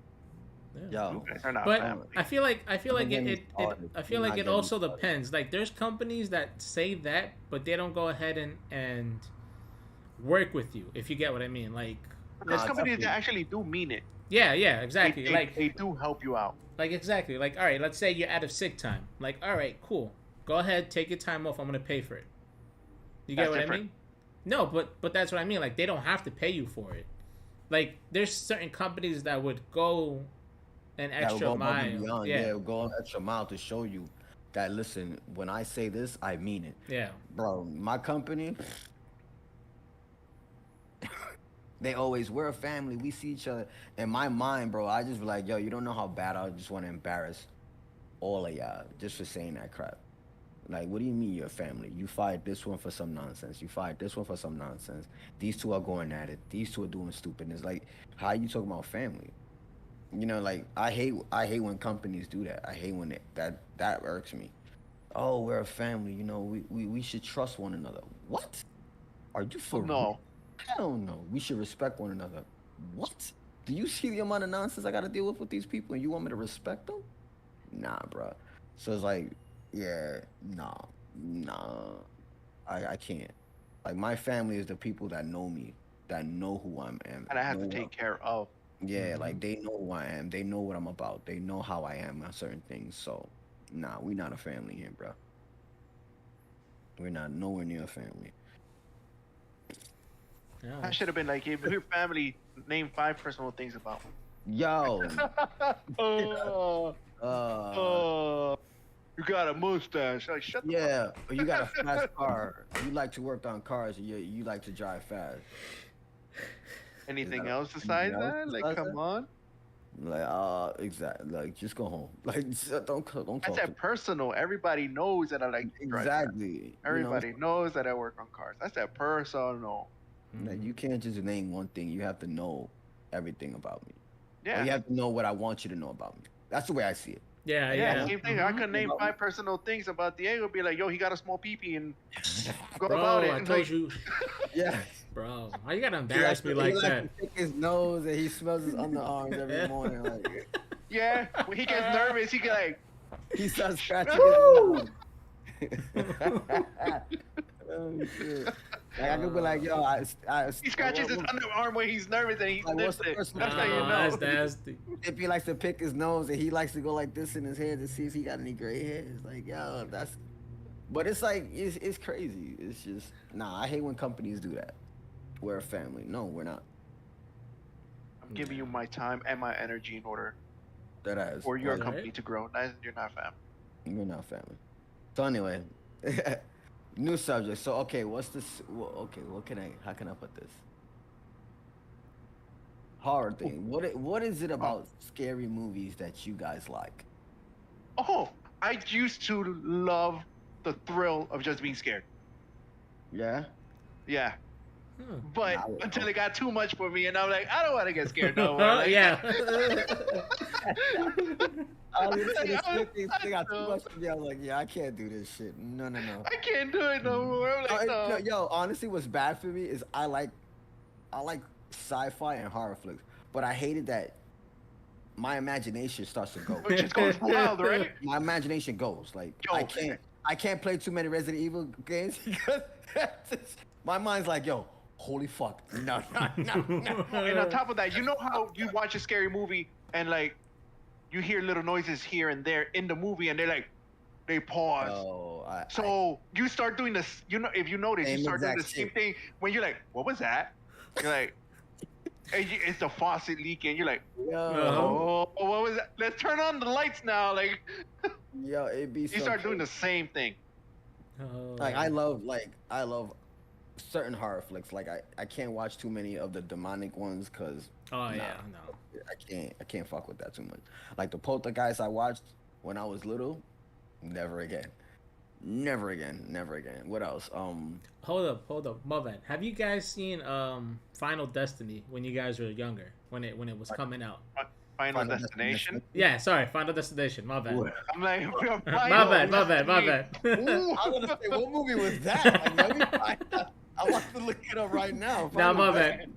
Yeah. Yo, You guys are not But family. I feel like Don't get me it started. I feel Do like not it get me also started. depends. Like there's companies that say that, but they don't go ahead and work with you, if you get what I mean. Like There's Nah, companies that definitely. actually do mean it. yeah, exactly. They, like they do help you out. exactly. Like all right, let's say you're out of sick time. Like all right, cool. Go ahead, take your time off. I'm gonna pay for it. You get That's what different. I mean? No, but that's what I mean. Like they don't have to pay you for it. Like there's certain companies that would go an That will extra go above and mile. beyond. Yeah, Go an extra mile to show you that. Listen, when I say this, I mean it, yeah. bro. My company, They always, we're a family. We see each other. In my mind, bro, I just be like, yo, you don't know how bad I just want to embarrass all of y'all just for saying that crap. Like, what do you mean you're a family? You fired this one for some nonsense. You fired this one for some nonsense. These two are going at it. These two are doing stupidness. Like, how you talking about family? You know, like I hate when companies do that. I hate when that irks me. Oh, we're a family. You know, we should trust one another. What? Are you for real? No. Hell no. We should respect one another. What? Do you see the amount of nonsense I got to deal with these people, and you want me to respect them? Nah, bro. So it's like, yeah, nah. I can't. Like my family is the people that know me, that know who I am, And I have to know take care of. yeah, like they know who I am. They know what I'm about. They know how I am on certain things. So, nah, we not a family here, bro. We're not nowhere near a family. Yeah. I should have been like, if your family, name 5 personal things about me. Yo, Oh, uh, you got a mustache. Like, shut the fuck yeah, but you got a fast car. You like to work on cars. You like to drive fast. Anything Yeah. else besides Anything else that? Like, besides come that? on. Like, exactly. Like, just go home. Like, don't talk. That's to that personal. Everybody knows that I like to drive cars. Exactly. You know, Everybody knows that I work on cars. That's that personal. like, you can't just name one thing. You have to know everything about me. Or Yeah. you have to know what I want you to know about me. That's the way I see it. Yeah, Yeah, yeah. same thing. I Mhm. could name 5 personal things about Diego. Be like, yo, he got a small pee and go Bro, about it. I And told like, you, Yeah. bro. Why you gotta embarrass me like he that? likes to pick his nose and he smells his underarms every morning. Like, yeah, when he gets nervous, he can like, he starts scratching Woo! his nose. Oh, shit. Like, I could be like, yo, he scratches his underarm when he's nervous and he Like, what's sniffs the it. first That's one? how you Nah, know. that's nasty. If he likes to pick his nose and he likes to go like this in his hair to see if he got any gray hair. It's like, yo, that's. But it's like it's crazy. It's just I hate when companies do that. We're a family. No, we're not. I'm giving you my time and my energy in order That ass. for your Right. company to grow. You're not family. We're not family. So anyway, new subject. So okay, what's this? Okay, how can I put this? Horror thing. What is it about scary movies that you guys like? Oh, I used to love the thrill of just being scared. Yeah. Yeah. Hmm. But Nah, until it got too much for me, and I'm like, I don't want to get scared no more. Like, Yeah. I was gonna say Like, this I shit thing was- got too much for me. I was like, yeah, I can't do this shit. No. I can't do it no more. I'm like, no. Yo, honestly, what's bad for me is I like sci-fi and horror flicks, but I hated that my imagination starts to go. It just goes wild, right? My imagination goes like Yo. I can't play too many Resident Evil games because my mind's like, yo, holy fuck, no. And on top of that, you know how you watch a scary movie and like you hear little noises here and there in the movie, and they pause. Oh, So you start doing this. You know, if you notice, you Same start doing the exact same shit. thing when you're like, "What was that?" You're like, it's the faucet leaking. You're like, yo, "Oh, what was that? Let's turn on the lights now." Like, yo, it'd be you so start doing crazy. the same thing. Oh. Like I love certain horror flicks. Like I can't watch too many of the demonic ones because Oh yeah, no. I can't fuck with that too much. Like the Poltergeist I watched when I was little, never again. What else? Hold up, Movan. Have you guys seen Final Destiny when you guys were younger? When it was coming out? Final Destination. Yeah, sorry, Final Destination. My bad. What? I'm like, My bad. I was gonna say, what movie was that? Like, let me find out. I want to look it up right now. Nah, my Final bad.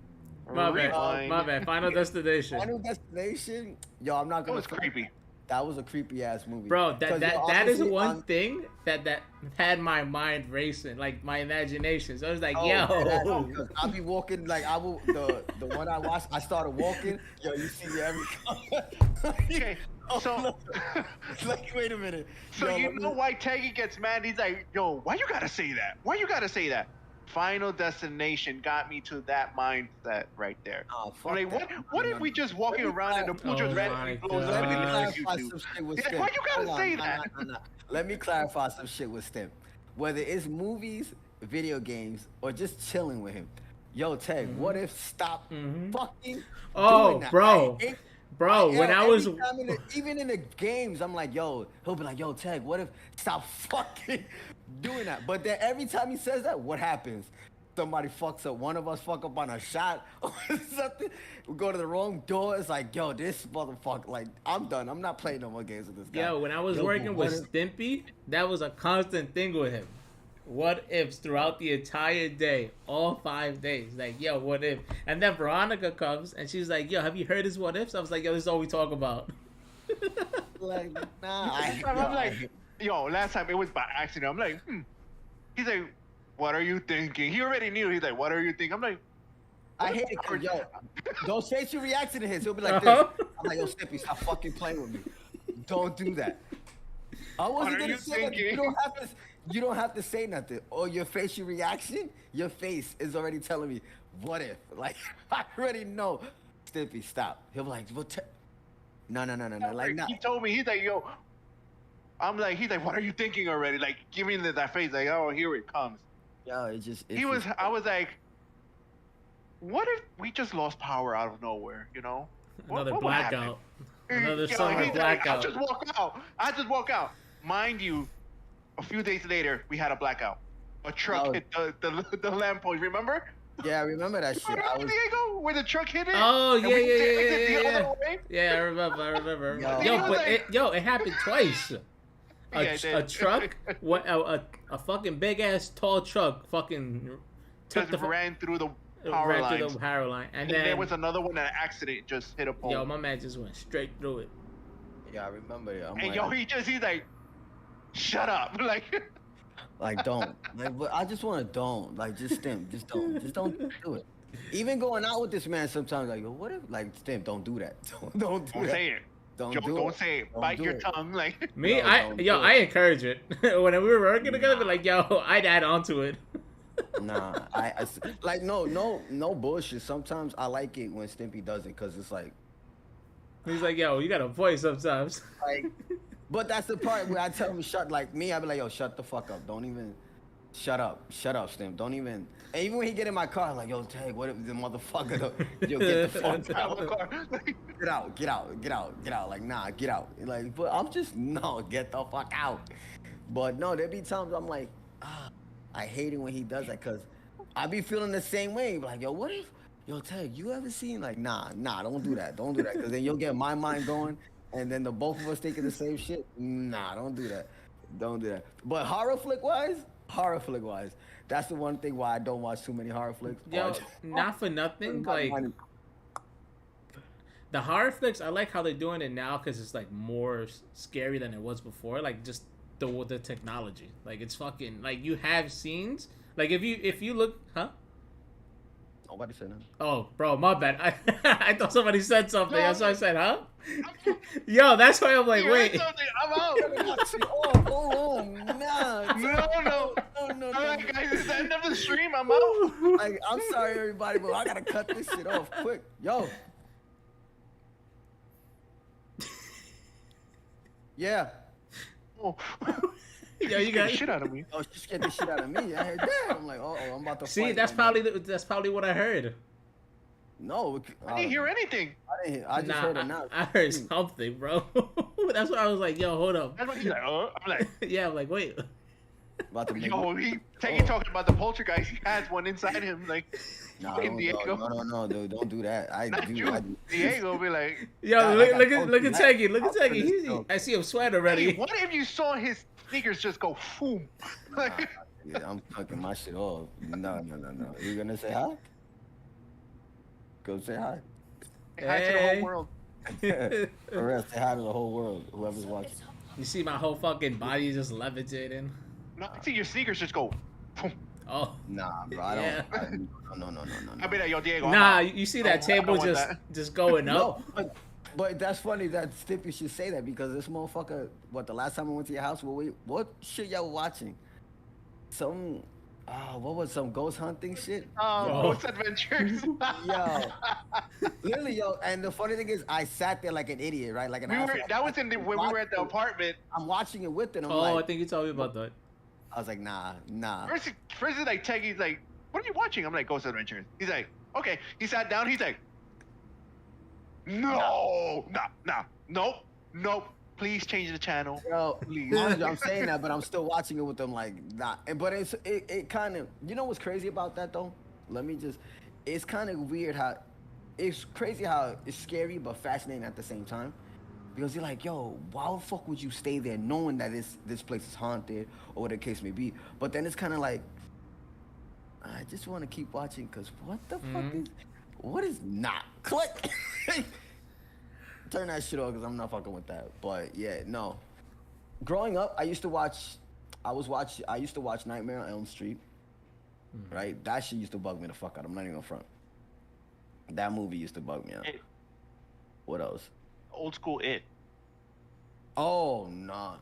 My bad. Rewind. My bad. Final Destination. Final Destination. Yo, I'm not That gonna. was front. creepy. That was a creepy ass movie. Bro, 'Cause, that yo, that is honestly, one thing that had my mind racing, like my imagination. So I was like, Oh, yo. man, because I'll be walking like I will the one I watched. I started walking. Yo, you see me every. Okay, so like, wait a minute. so Yo, you let me- know why Taggy gets mad? He's like, "Yo, why you gotta say that? Why you gotta say that?" Final Destination got me to that mindset right there. Oh, fuck I'm like, that. what if we just walking around and the pool just Oh randomly my blows up Let me and gosh. it's clarify YouTube? some shit with Yeah, Stim. why you gotta Hold on, say nah, that? nah. Let me clarify some shit with Stim. Whether it's movies, video games, or just chilling with him, yo, Ted, what if stop fucking Oh, doing that? bro. I hate- Bro, when I every was time even in the games, I'm like, yo, he'll be like, yo, Tag, what if stop fucking doing that? But then every time he says that, what happens? Somebody fucks up. One of us fuck up on a shot or something. We go to the wrong door. It's like, yo, this motherfucker. Like, I'm done. I'm not playing no more games with this guy. Yo, when I was Yo, working but with what if- Stimpy, that was a constant thing with him. What ifs throughout the entire day, all 5 days. Like, yo, what if? And then Veronica comes and she's like, yo, have you heard his what ifs? I was like, yo, this is all we talk about. like, nah. I'm like, yo, last time it was by accident. I'm like, He's like, what are you thinking? He already knew. He's like, what are you thinking? I'm like, I hate it, 'cause, yo, don't say your reaction to his. He'll be like Uh-huh. this. I'm like, yo, Stimpy, stop fucking playing with me. Don't do that. I wasn't are gonna you say that. thinking? You don't have to say nothing. Or your facial reaction, your face is already telling me, what if? Like, I already know. Stimpy, stop. He'll be like, well, no. Like, nah. he told me, he's like, yo, he's like, what are you thinking already? Like, give me that face, like, oh, here it comes. Yo, I was like, what if we just lost power out of nowhere, you know? Another what would happen? blackout. Another Yo, summer he's like, blackout. I just walk out. Mind you, a few days later, we had a blackout. A truck Oh. hit the lamppost, remember? Yeah, I remember that shit. Remember, Diego, where the truck hit it? Oh, And yeah, we yeah, exited the yeah. other way? Yeah, I remember. Yo. Yo, He was but like- it happened twice. Yeah, it A did. truck, a fucking big ass tall truck, fucking took Just the ran through the power ran lines. through the power line, and And then there was another one that accident just hit a pole. yo, my man just went straight through it. Yeah, I remember it. I'm and like, yo, he's like, shut up. Like, don't. Like, but I just want to don't. Like, just Stim. Just don't do it. Even going out with this man sometimes, like, yo, what if, like, Stim, don't do that. Don't do don't that. say it. Don't Yo, do don't it. say it. Don't Bite do your it. tongue. Like, Me, No, don't do I it. encourage it. When we were working together, be like, yo, I'd add on to it. Nah, like, no bullshit. Sometimes I like it when Stimpy does it, because it's like, He's like, yo, you got a voice sometimes. but that's the part where I tell him shut. Like me, I be like, yo, shut the fuck up. Don't even. Shut up, Stim. Don't even. And even when he get in my car, I'm like, yo, Tag, what if the motherfucker? Yo, get the fuck out. Get out. Like, nah, get out. Like, but I'm just no, get the fuck out. But no, there be times I'm like, I hate it when he does that, cause I be feeling the same way. Like, yo, what if, yo, Tag, you ever seen like, nah, don't do that, cause then you'll get my mind going, and then the both of us thinking the same shit. Nah, don't do that. But horror flick wise, that's the one thing why I don't watch too many horror flicks. Yo, not for nothing, like the horror flicks, I like how they're doing it now because it's like more scary than it was before. Like just the technology, like it's fucking like you have scenes. Like if you look, huh? Nobody said nothing. Oh, bro, my bad. I thought somebody said something. That's why I said, huh? Yo, that's why I'm like, you heard wait. something, I'm out. Oh, nah. No. No. All right, guys, it's the end of the stream. I'm out. Like, I'm sorry, everybody, but I gotta cut this shit off quick. Yo. Yeah. Oh. Yo, you got the shit out of me. Oh, she scared the shit out of me. I heard that. I'm like, oh, I'm about to See, fight. that's probably what I heard. No. I didn't hear anything. I just heard it now. I heard something, bro. That's what I was like, yo, hold up. That's what he's like. I'm like, Yeah, I'm like, wait. About to make yo, Teggy talking about the poltergeist. He has one inside him. Like, Nah, fucking Diego. no, dude, don't do that. I Not do. you. I do. Diego be like, Yo, God, look, I look got at look at posted Teggy. Look at that. Teggy. I see him sweat already. hey, what if you saw his sneakers just go boom? Like, Yeah, I'm fucking my shit off. No. You gonna say hi? Go say hi. say hi to the Hey. whole world. For real, say hi to the whole world, whoever's watching. You see my whole fucking body just levitating. No, I see your sneakers just go boom. Oh. Nah, bro, I don't. Yeah. No. I be like, yo, Diego. I'm Nah, out. you see I that don't table want just that. just going up? No, but that's funny that Stippy should say that, because this motherfucker. What, the last time I went to your house? What shit y'all were watching? Some. What was some ghost hunting shit? Oh. Ghost Adventures. Yo, literally, yo. And the funny thing is, I sat there like an idiot, right? Like an asshole. That was when we were at the apartment. I'm watching it with it. I'm Oh, I like, think you told me about that. I was like, nah. First is like Teggy's like, what are you watching? I'm like, Ghost Adventures. He's like, okay. He sat down. He's like, no, nope. Please change the channel. Yo, Please. I'm saying that, but I'm still watching it with them like nah. But it kind of, you know what's crazy about that though? It's kind of weird how it's crazy how it's scary but fascinating at the same time. Because you're like, yo, why the fuck would you stay there knowing that this place is haunted or whatever the case may be? But then it's kind of like, I just want to keep watching because what is not? Click. Turn that shit off because I'm not fucking with that. But yeah, no. Growing up, I used to watch Nightmare on Elm Street. Right? That shit used to bug me the fuck out. I'm not even gonna front. That movie used to bug me out. What else? Old school It. Oh no.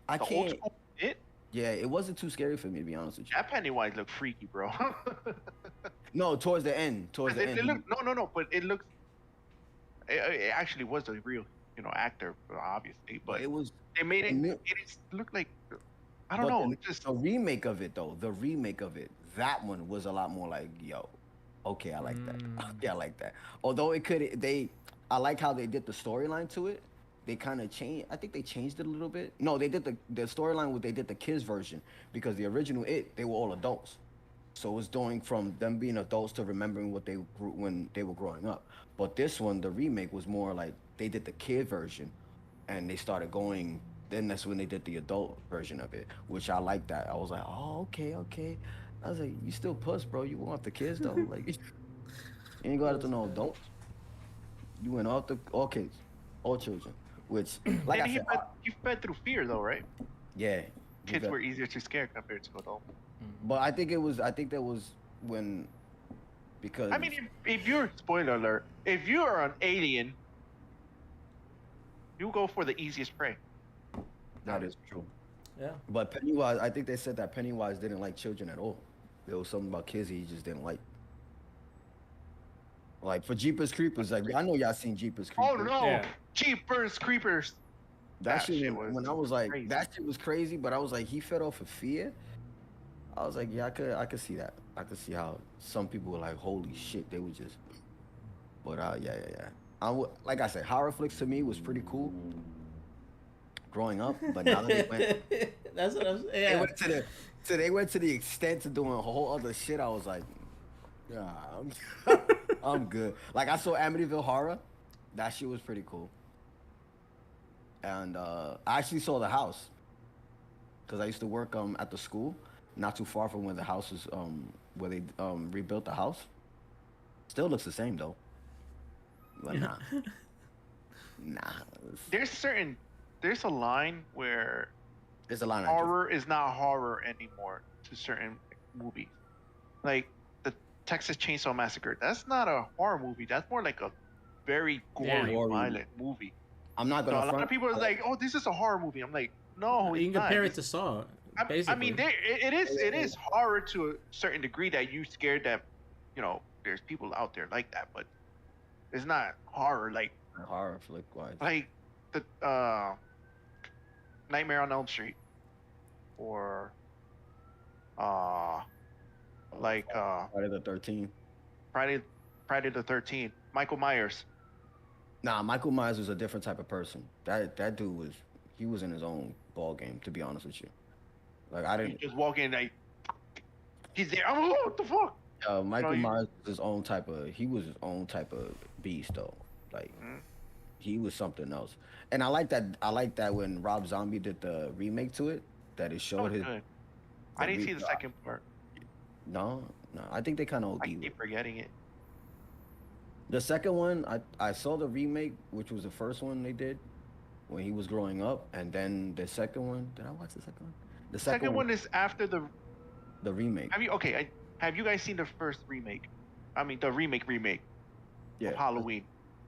I The can't. old school It. Yeah, it wasn't too scary for me to be honest with you. That Pennywise looked freaky, bro. No, towards the end. It looked, no, but it looks. It actually was a real, actor, obviously, but it was. they made it. It looked like, I don't know. The remake of it though, that one was a lot more like, yo, okay, I like that. Okay, I like that. Although I like how they did the storyline to it. They kind of changed. I think they changed it a little bit. No, they did the storyline. They did the kids version because the original they were all adults. So it was going from them being adults to remembering what they grew when they were growing up. But this one, the remake, was more like they did the kid version, and they started going. Then that's when they did the adult version of it, which I like that. I was like, oh, okay. I was like, you still puss, bro. You want the kids though, like you ain't got to no adults. You went all kids, all children. Which, like I said, you fed through fear though, right? Yeah. Kids were easier to scare compared to adults. But I think that was when, because I mean, if you're, spoiler alert, if you are an alien, you go for the easiest prey. that is true. Yeah. But Pennywise, I think they said that Pennywise didn't like children at all. There was something about kids he just didn't like. Like for Jeepers Creepers, like I know y'all seen Jeepers Creepers. Oh no, Yeah. Jeepers Creepers. That shit shit was, was when I was like, crazy. that shit was crazy. But I was like, he fed off of fear. I was like, yeah, I could see that. I could see how some people were like, holy shit, they were just. But yeah. Like I said, horror flicks to me was pretty cool. Growing up, but now that they went, That's what I'm saying. they went to the extent of doing a whole other shit. I was like, yeah, I'm good. Like I saw Amityville Horror, that shit was pretty cool. And I actually saw the house because I used to work at the school, not too far from where the house is, where they rebuilt the house. Still looks the same though. But nah. There's a line where There's a line. horror is not horror anymore to certain movies. Like the Texas Chainsaw Massacre. That's not a horror movie. That's more like a very gory, violent movie. I'm not So gonna. a lot of people are like, "Oh, this is a horror movie." I'm like, "No, You it's can not. compare it to Saw. Basically. I mean, it is horror to a certain degree that you scared that, there's people out there like that, but it's not horror like horror flick wise. like the Nightmare on Elm Street, or Friday the 13th. Friday the 13th. Michael Myers. Nah, Michael Myers was a different type of person. That dude was in his own ball game. To be honest with you, like I You didn't. just walk in like he's there. I'm like, what the fuck? Michael Myers was his own type of. He was his own type of beast though. Like he was something else. And I like that. I like that when Rob Zombie did the remake to it, that it showed his. Good. I didn't see the second part. No. I think they kind of I OD. keep forgetting it. The second one, I saw the remake, which was the first one they did when he was growing up, and then the second one. Did I watch the second one? The Second one is after the remake. Have you guys seen the first remake? I mean, the remake Yeah. of Halloween.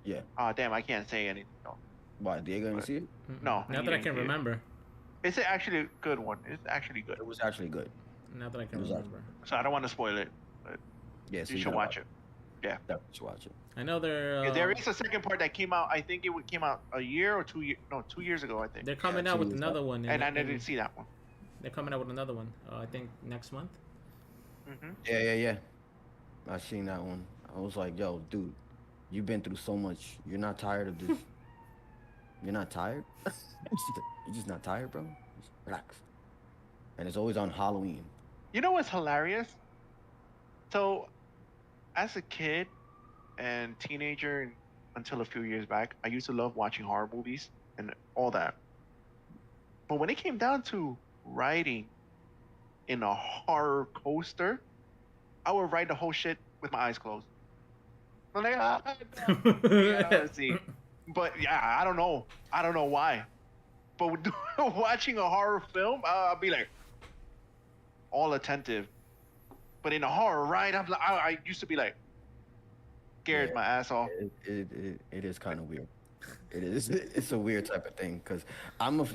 Yeah. Damn, I can't say anything. No. Why? Diego didn't see it? No, Not you that I didn't can see it. remember. It's actually a good one. It's actually good. It was actually good. Not that I can It was remember. So I don't want to spoil it, but Yeah, so you should gotta watch it. Yeah. Definitely should watch it. I know they're. Yeah, there is a second part that came out. I think came out a year or 2 years. No, 2 years ago. I think. They're coming Yeah, out with 2 years another back. one. And I didn't see that one. They're coming out with another one. I think next month. Hmm. Yeah. I seen that one. I was like, yo, dude, you've been through so much. You're not tired of this. You're not tired. You're just not tired, bro. Just relax. And it's always on Halloween. You know what's hilarious? So, as a kid and teenager, and until a few years back, I used to love watching horror movies and all that. But when it came down to writing in a horror coaster, I would write the whole shit with my eyes closed. I'm like, no. Yeah, let's see. But yeah, I don't know. I don't know why. But with watching a horror film, I'll be like all attentive. But in a horror, right? I used to be like scared Yeah, my ass off. it is kind of weird. It is. It's a weird type of thing because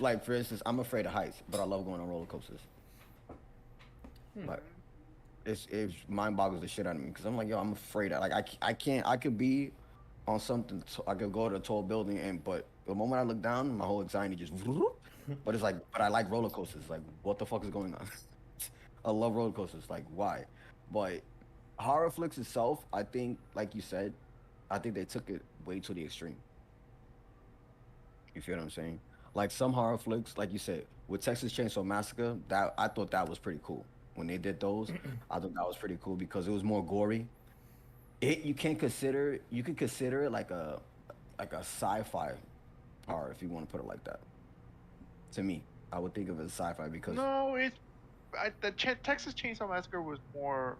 like, for instance, I'm afraid of heights, but I love going on roller coasters. But it's mind boggles the shit out of me because I'm like, yo, I'm afraid of like I can't. I could be on something. I could go to a tall building but the moment I look down, my whole anxiety just. But it's like, but I like roller coasters. Like, what the fuck is going on? I love roller coasters. Like, why? But horror flicks itself, I think, like you said, I think they took it way to the extreme. You feel what I'm saying? Like some horror flicks, like you said, with Texas Chainsaw Massacre, that I thought that was pretty cool. When they did those, I thought that was pretty cool because it was more gory. You can consider it like a sci-fi horror if you want to put it like that. To me, I would think of it as sci-fi because No, Texas Chainsaw Massacre was more.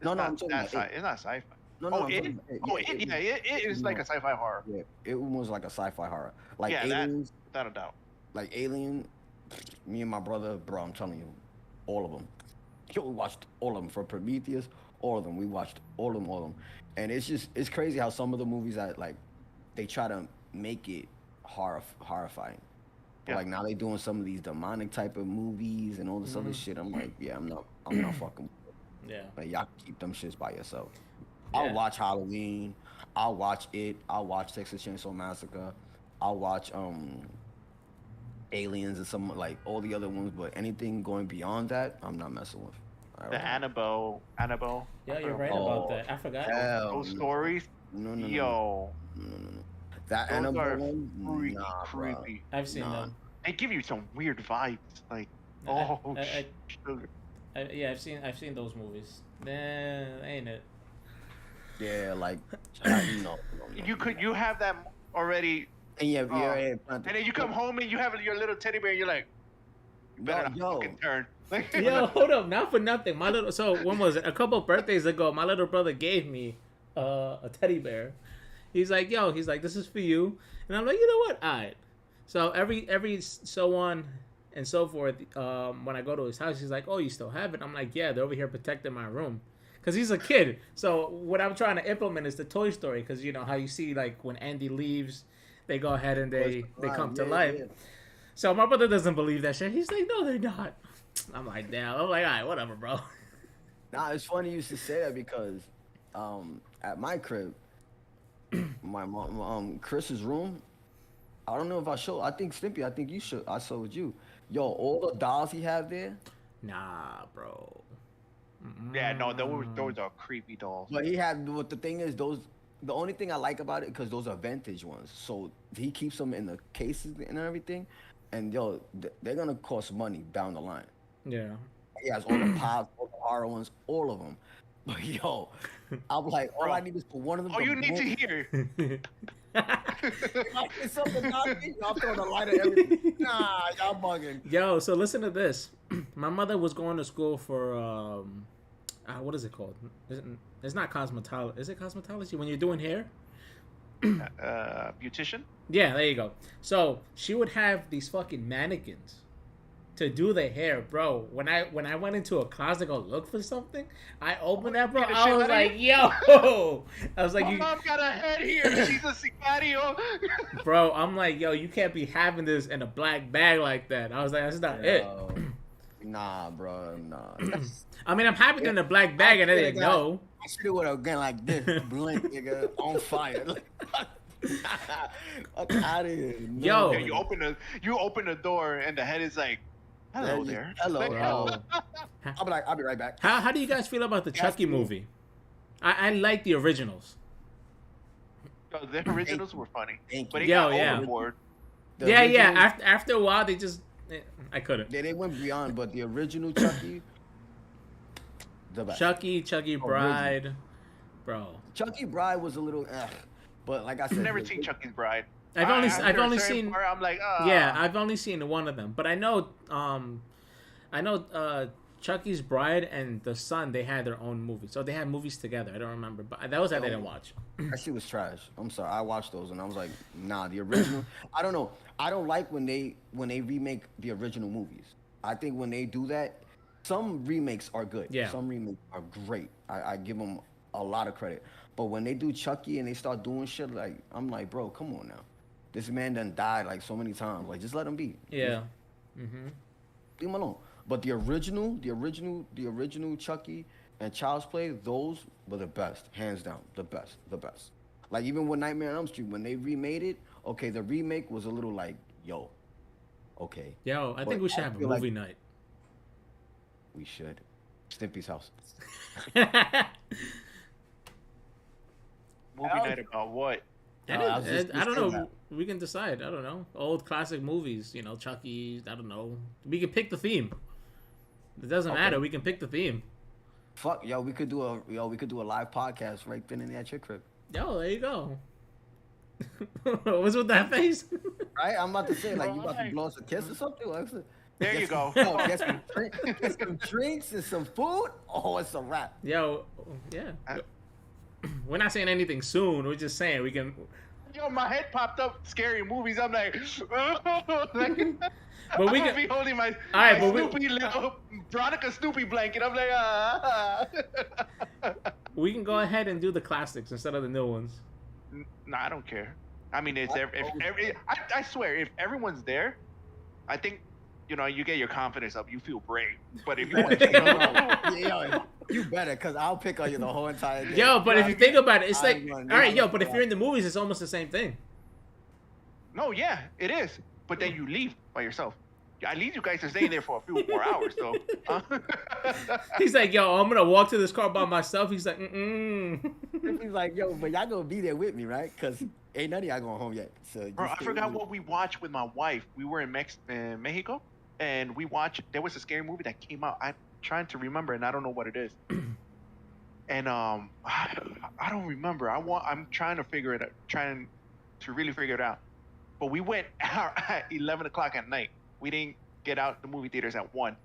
no, It's no, I'm not talking that about it. It's not sci-fi. No, Oh, I'm it? talking about it. Oh, Yeah, it? Yeah, it is like a no, sci-fi horror. yeah, it was like a sci-fi horror, like Yeah, that aliens, without a doubt. like Alien. Me and my brother, bro, I'm telling you, all of them. Yo, we watched all of them from Prometheus, all of them. We watched all of them, and it's crazy how some of the movies that like they try to make it horrifying. But Yeah. like now they doing some of these demonic type of movies and all this other shit. I'm like, yeah, I'm not fucking. Yeah. Like y'all can keep them shits by yourself. I'll Yeah. watch Halloween. I'll watch it. I'll watch Texas Chainsaw Massacre. I'll watch Aliens and some like all the other ones. But anything going beyond that, I'm not messing with. I The don't. Annabelle. Yeah, I you're forgot right what- about Oh that. I forgot. hell Those no. stories, No. yo, No. That those Annabelle are one, freaky, nah, bro. creepy. I've seen Nah. them. They give you some weird vibes, like I- oh, I- sugar. yeah, I've seen those movies. Nah, ain't it? Yeah, like no. You have that already, And yeah, oh, yeah. and then you come home and you have your little teddy bear, and you're like, you better not Yo, fucking turn. Yo, hold up, not for nothing. So when was it? A couple of birthdays ago, my little brother gave me a teddy bear. He's like, this is for you, and I'm like, you know what? All right. So every so on and so forth. When I go to his house, he's like, oh, you still have it? I'm like, yeah, they're over here protecting my room. Cause he's a kid, so what I'm trying to implement is the Toy Story. Cause you know how you see like when Andy leaves, they go ahead and they come to life. Yeah. So my brother doesn't believe that shit. He's like, no, they're not. I'm like, damn. I'm like, all right, whatever, bro. Nah, it's funny you should say that because at my crib, my mom, Chris's room, I don't know if I showed. I think Stimpy. I think you should. I showed you. Yo, all the dolls he have there. Nah, bro. Yeah, no, those are creepy dolls. But he had. What the thing is, those. The only thing I like about it because those are vintage ones. So he keeps them in the cases and everything, and yo, they're gonna cost money down the line. Yeah. He has all the pops, all the horror ones, all of them. But yo, I'm like, all I need is for one of them. All you need to hear. It's something not me. I'm throwing a light at everything. Nah, y'all bugging. Yo, so listen to this. My mother was going to school for what is it called? It's not cosmetology. Is it cosmetology when you're doing hair? Beautician. Yeah, there you go. So she would have these fucking mannequins to do the hair, bro. When I went into a closet to go look for something, I opened that, bro. Get the I shit was out of like, yo. I was like, My mom got a head here. She's a sicario. bro. I'm like, yo, you can't be having this in a black bag like that. I was like, that's not it. Yo, nah, bro, nah. I mean, I'm happy in a black bag, and I didn't know. I should have would have gone like this, blink, nigga, on fire. Fuck out of here. Yo. Yeah, you open the door and the head is like Hello there. Hello. Like, Bro. I'll be right back. How do you guys feel about the Chucky movie? I like the originals. the originals were funny, Thank but you. it got Yeah. overboard. The Yeah. original- After a while, I couldn't. They went beyond, but the original Chucky, the best. Chucky Original. Bride, bro. Chucky Bride was a little, but like I said, I've never the- seen Chucky's Bride. I've After a only certain seen. part, I'm like, Yeah, I've only seen one of them, but I know Chucky's Bride and the Son, they had their own movie, so they had movies together. I don't remember, but that was I didn't watch. that shit was trash. I'm sorry, I watched those and I was like, nah, the original. I don't know. I don't like when they remake the original movies. I think when they do that, some remakes are good. Yeah. Some remakes are great. I give them a lot of credit. But when they do Chucky and they start doing shit like, I'm like, bro, come on now. This man done died like so many times. Like, just let him be. Yeah. Leave him alone. But the original Chucky and Child's Play, those were the best, hands down, the best. Like even with Nightmare on Elm Street, when they remade it, okay, the remake was a little like, yo, okay, Yo, I think But we should I have a feel like- movie night. we should. Stimpy's house. movie Hell- night about what? I was just I don't saying know. that. We can decide. I don't know. Old classic movies, Chucky. I don't know. We can pick the theme. It doesn't Okay. matter. We can pick the theme. Fuck, we could do a live podcast right then and there at your crib. Yo, there you go. What's with that face? Right? I'm about to say, like, you about to Right. blow us a kiss or something? Like, There you go. Get some drinks and some food. Oh, it's a wrap. Yo, yeah. We're not saying anything soon. We're just saying we can. Yo, my head popped up. Scary movies. I'm like, But we I'm can- gonna be holding my, Alright, my but we- Snoopy little Veronica Snoopy blanket. I'm like, We can go ahead and do the classics instead of the new ones. No, I don't care. I mean, I swear, if everyone's there, I think, you get your confidence up. You feel brave. But if you want to Yo, you better, cause I'll pick on you the whole entire day. Yo, but if you think about it, it's like, I'm all gonna- right, yo, but if you're in the movies, it's almost the same thing. no, yeah, it is. But then you leave by yourself. At least you guys are staying there for a few more hours, though. He's like, yo, I'm gonna walk to this car by myself. He's like, He's like, yo, but y'all gonna be there with me, right? Cause ain't none of y'all going home yet. So Bro, just I stay forgot with me. what we watched with my wife. We were in Mexico, and we watched. There was a scary movie that came out. I'm trying to remember, and I don't know what it is. And I don't remember. I'm trying to figure it out. Trying to really figure it out. But we went out at 11 o'clock at night. We didn't get out the movie theaters at 1.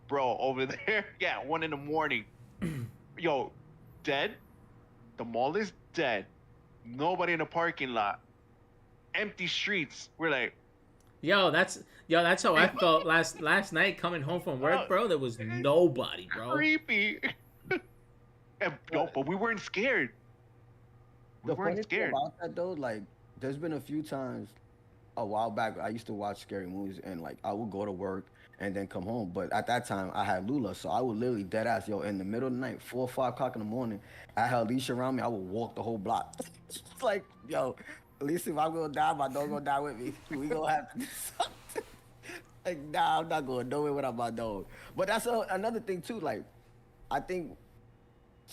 Bro, over there, yeah, 1 in the morning. Yo, dead. The mall is dead. Nobody in the parking lot. Empty streets. We're like, Yo, that's how I felt last night coming home from work, bro. There was nobody, bro. creepy. But we weren't scared. We The weren't funny thing scared. about that though, like, there's been a few times a while back I used to watch scary movies and like I would go to work and then come home. But at that time I had Lula, so I would literally dead ass, yo, in the middle of the night, 4 or 5 o'clock in the morning, I had Alicia around me, I would walk the whole block. It's like, yo, at least if I'm gonna die, my dog gonna die with me. We gonna have to do something. Like, nah, I'm not going nowhere without my dog. But that's another thing too. Like, I think,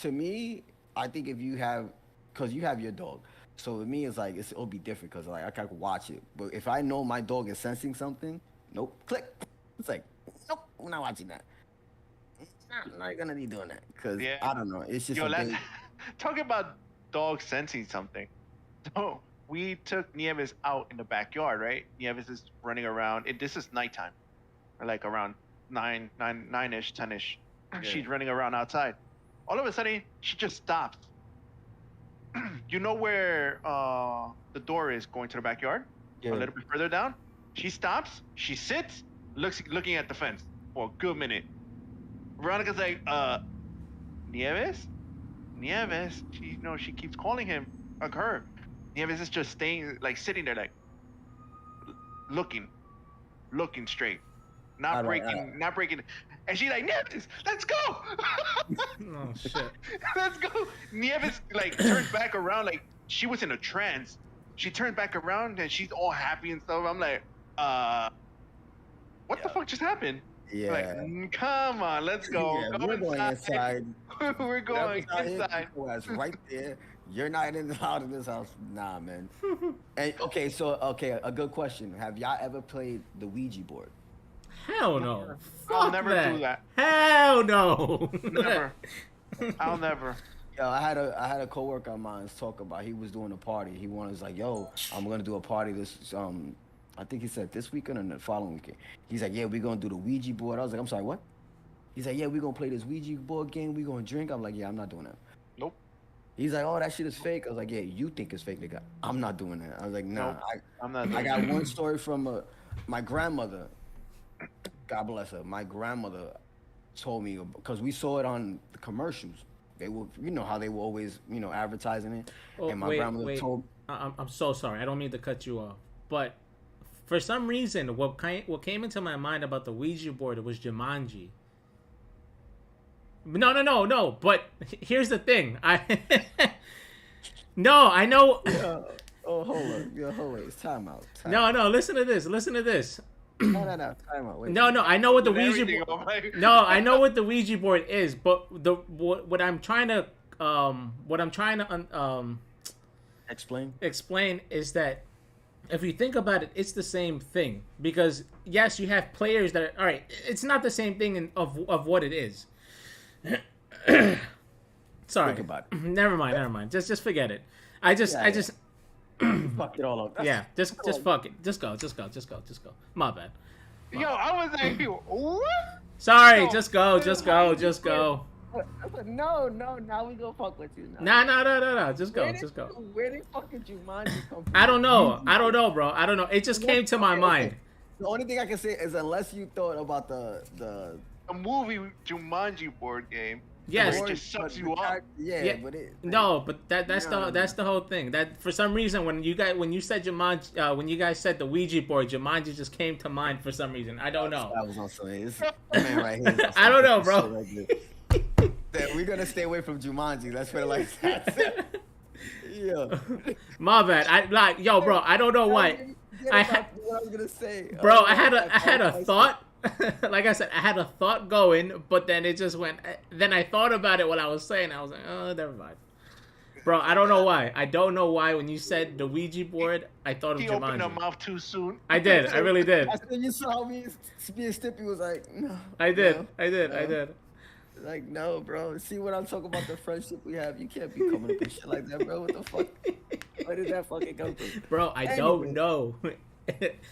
to me, I think if you have, cause you have your dog, so with me it's like it'll be different, cause like I can watch it. But if I know my dog is sensing something, nope, click. It's like, nope, I'm not watching that. I'm not gonna be doing that, cause Yeah. I don't know. It's just Yo, a let's thing. talk about dogs sensing something. So we took Nieves out in the backyard, right? Nieves is running around. This is nighttime, like around 9-ish, 10-ish. She's running around outside. All of a sudden, she just stops. You know where the door is going to the backyard? A Yeah. little bit further down. She stops. She sits, looking at the fence for a good minute. Veronica's like, Nieves? She keeps calling him, like her. Nieves is just staying, like sitting there, like looking straight, not breaking. And she's like, Nieves, let's go. Oh shit. Let's go. Nieves like turns back around, like she was in a trance. She turned back around and she's all happy and stuff. I'm like, what the Yeah. fuck just happened? Yeah. Like, come on, let's go. Yeah, Go we're going inside. We're going Whatever's out here, inside. keep your ass right there. You're not allowed in this house. Nah, man. And okay, a good question. Have y'all ever played the Ouija board? Hell no. I'll Fuck never that. do that. Hell no. Never. I'll never. Yo, I had a coworker of mine talk about, he was doing a party. He was like, yo, I'm gonna do a party this I think he said this weekend or the following weekend. He's like, yeah, we're gonna do the Ouija board. I was like, I'm sorry, what? He's like, yeah, we're gonna play this Ouija board game, we're gonna drink. I'm like, yeah, I'm not doing that. Nope. He's like, oh, that shit is fake. I was like, yeah, you think it's fake, nigga. I'm not doing that. I was like, nah. Nope. I'm not. I got one story from my grandmother. God bless her. My grandmother told me, because we saw it on the commercials. They were, you know how they were always, advertising it. Oh, and my wait, grandmother wait. told. I'm so sorry. I don't mean to cut you off, but for some reason, what came into my mind about the Ouija board was Jumanji. No. But here's the thing. No, I know. Oh, hold on. Yo, hold on. It's time out. No. Listen to this. No. Time out. Wait. No. I know what the Ouija Everything board. on my- No, I know what the Ouija board is, but what I'm trying to explain is that if you think about it, it's the same thing, because yes, you have players that are all right. It's not the same thing of what it is. Sorry. Think about it. Never mind. Just forget it. I just Fucked it all up. yeah. Just fuck it. Just go. My bad. Yo, I was like, what? Sorry. No. Just go. I said, no, now we gonna fuck with you. No. Just go. Where did fucking Jumanji come from? I don't know, bro. I don't know. It just came to my Okay. mind. The only thing I can say is, unless you thought about the A movie Jumanji board game. Yes. Where it just sucks but you the up. character- Yeah, Yeah. but it. No, but that's No. the whole thing. That for some reason when you said Jumanji, when you guys said the Ouija board, Jumanji just came to mind for some reason. I don't know. That was on something. This man right here. is on I don't know, some bro. shit like this. That we're gonna stay away from Jumanji. Let's put it like that. Yeah. My bad. Yo, bro. I don't know why. Forget I about ha- what I was gonna say. Bro, Oh, I had a I- thought. Like I said, I had a thought going, but then it just went. Then I thought about it while I was saying. I was like, oh, never mind. Bro, I don't know why. When you said the Ouija board, I thought of He opened her Jumanji. mouth too soon. I did. I really did. I said, you saw me. Me and Stippy was like, no. I did. no, I did. no. Like, no, bro. See what I'm talking about, the friendship we have. You can't be coming up with shit like that, bro. What the fuck? Where did that fucking come from? Bro, I Anyway. don't know.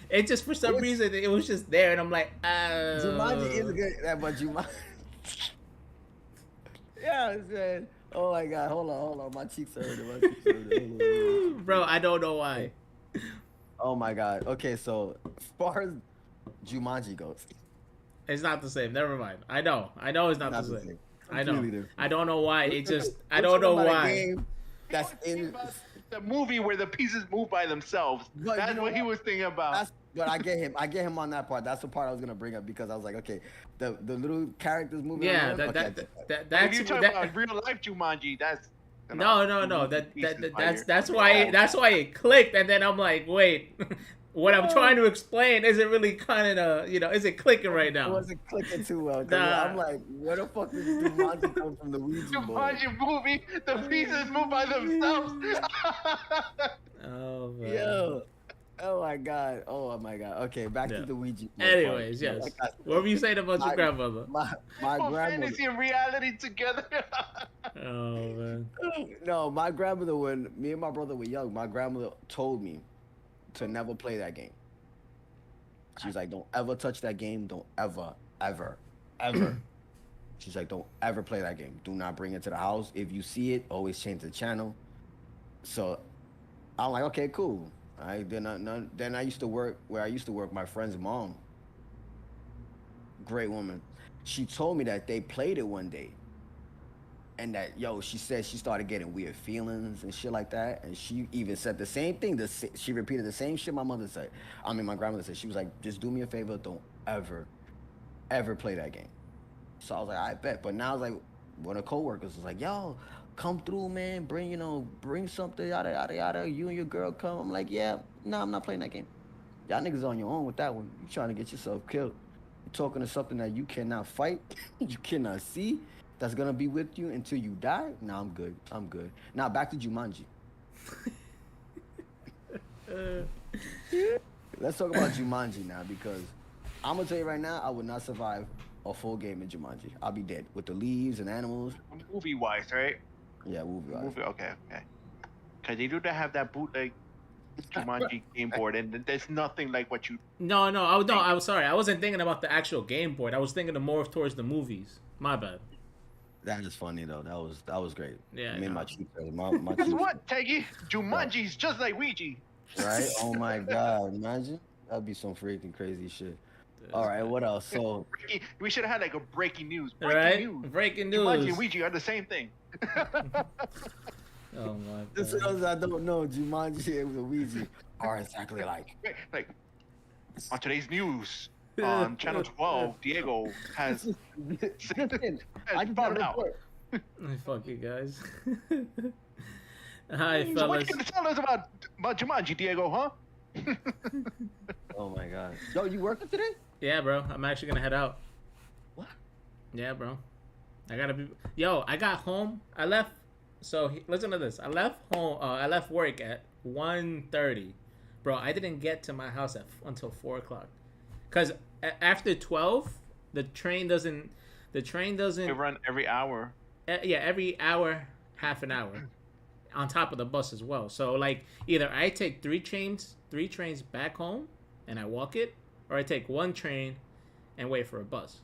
It just for some What's- reason it was just there, and I'm like, Jumanji is good, but Jumanji. Yeah, man. Oh my god, hold on. My cheeks are hurting. Hold on. Bro, I don't know why. Oh my god. Okay, so as far as Jumanji goes, It's not the same. Never mind. I know it's not the same. I know. Completely different. I don't know why. It just. I We're don't know talking about a why. game That's in. The movie where the pieces move by themselves. But That's you know what he what? was thinking about. But I get him. I get him on that part. That's the part I was gonna bring up because I was like, okay, the little characters moving. Yeah, around, okay, I get that. If that's you talk that, about real life Jumanji, that's no. pieces by That's your- why it clicked, and then I'm like, wait, what I'm trying to explain isn't really kind of isn't clicking right It now. wasn't clicking too well. 'Cause Nah. I'm like, where the fuck did Jumanji come from? The Ouija board. Jumanji movie, the pieces move by themselves. Oh man. Yo. Oh my god. Okay, back Yeah. to the Ouija board. Anyways, part. yes. Like I said, What were you saying about your My- grandmother? My Oh, grandmother. fantasy and reality together. Oh man. No, my grandmother, when me and my brother were young, my grandmother told me to never play that game. She's like, don't ever touch that game. Don't ever. She's like, don't ever play that game. Do not bring it to the house. If you see it, always change the channel. So I'm like, okay, cool. All right, then I used to work where I used to work. My friend's mom, great woman. She told me that they played it one day. And that, she said she started getting weird feelings and shit like that. And she even said the same thing. She repeated the same shit my mother said. I mean, my grandmother said. She was like, just do me a favor. Don't ever play that game. So I was like, I bet. But now it's like, one of the coworkers was like, yo, come through, man. Bring something, yada, yada, yada. You and your girl come. I'm like, yeah, no, I'm not playing that game. Y'all niggas on your own with that one. You trying to get yourself killed. talking to something that you cannot fight, you cannot see, that's gonna be with you until you die. Nah, I'm good. I'm good. Now back to Jumanji. Uh, Let's talk about Jumanji now because I'm gonna tell you right now, I would not survive a full game in Jumanji. I'll be dead with the leaves and animals. Movie wise, right? Yeah, movie. Movie. Okay. Because they do have that bootleg Jumanji game board, and there's nothing like what you. no, no, I was sorry. I wasn't thinking about the actual game board. I was thinking of more towards the movies. My bad. That is funny though. That was great. Yeah, I made no. my cheeks hurt. My Guess cheeks what, Teggy? Jumanji's just like Ouija. right? Oh my god, imagine that'd be some freaking crazy shit. That's All right, bad. what else? So We should have had like a breaking news. Right? News. Breaking Jumanji news. and Ouija are the same thing. Oh my this god. those I don't know, Jumanji and Luigi are exactly like. Like on today's news on Channel 12, Diego has Listen, I just found got a out. report. Fuck you guys. Hi, So what fellas. you gonna tell us about Jumanji, Diego? Huh? Oh my god. Yo, you working today? Yeah, bro. I'm actually gonna head out. What? Yeah, bro. I gotta be. Yo, I got home. I left. So listen to this. I left home. I left work at 1:30. Bro, I didn't get to my house until 4 o'clock. Cause after 12, the train doesn't. The train doesn't. They run every hour. Yeah, every hour, half an hour, on top of the bus as well. So like, either I take three trains back home, and I walk it, or I take one train, and wait for a bus.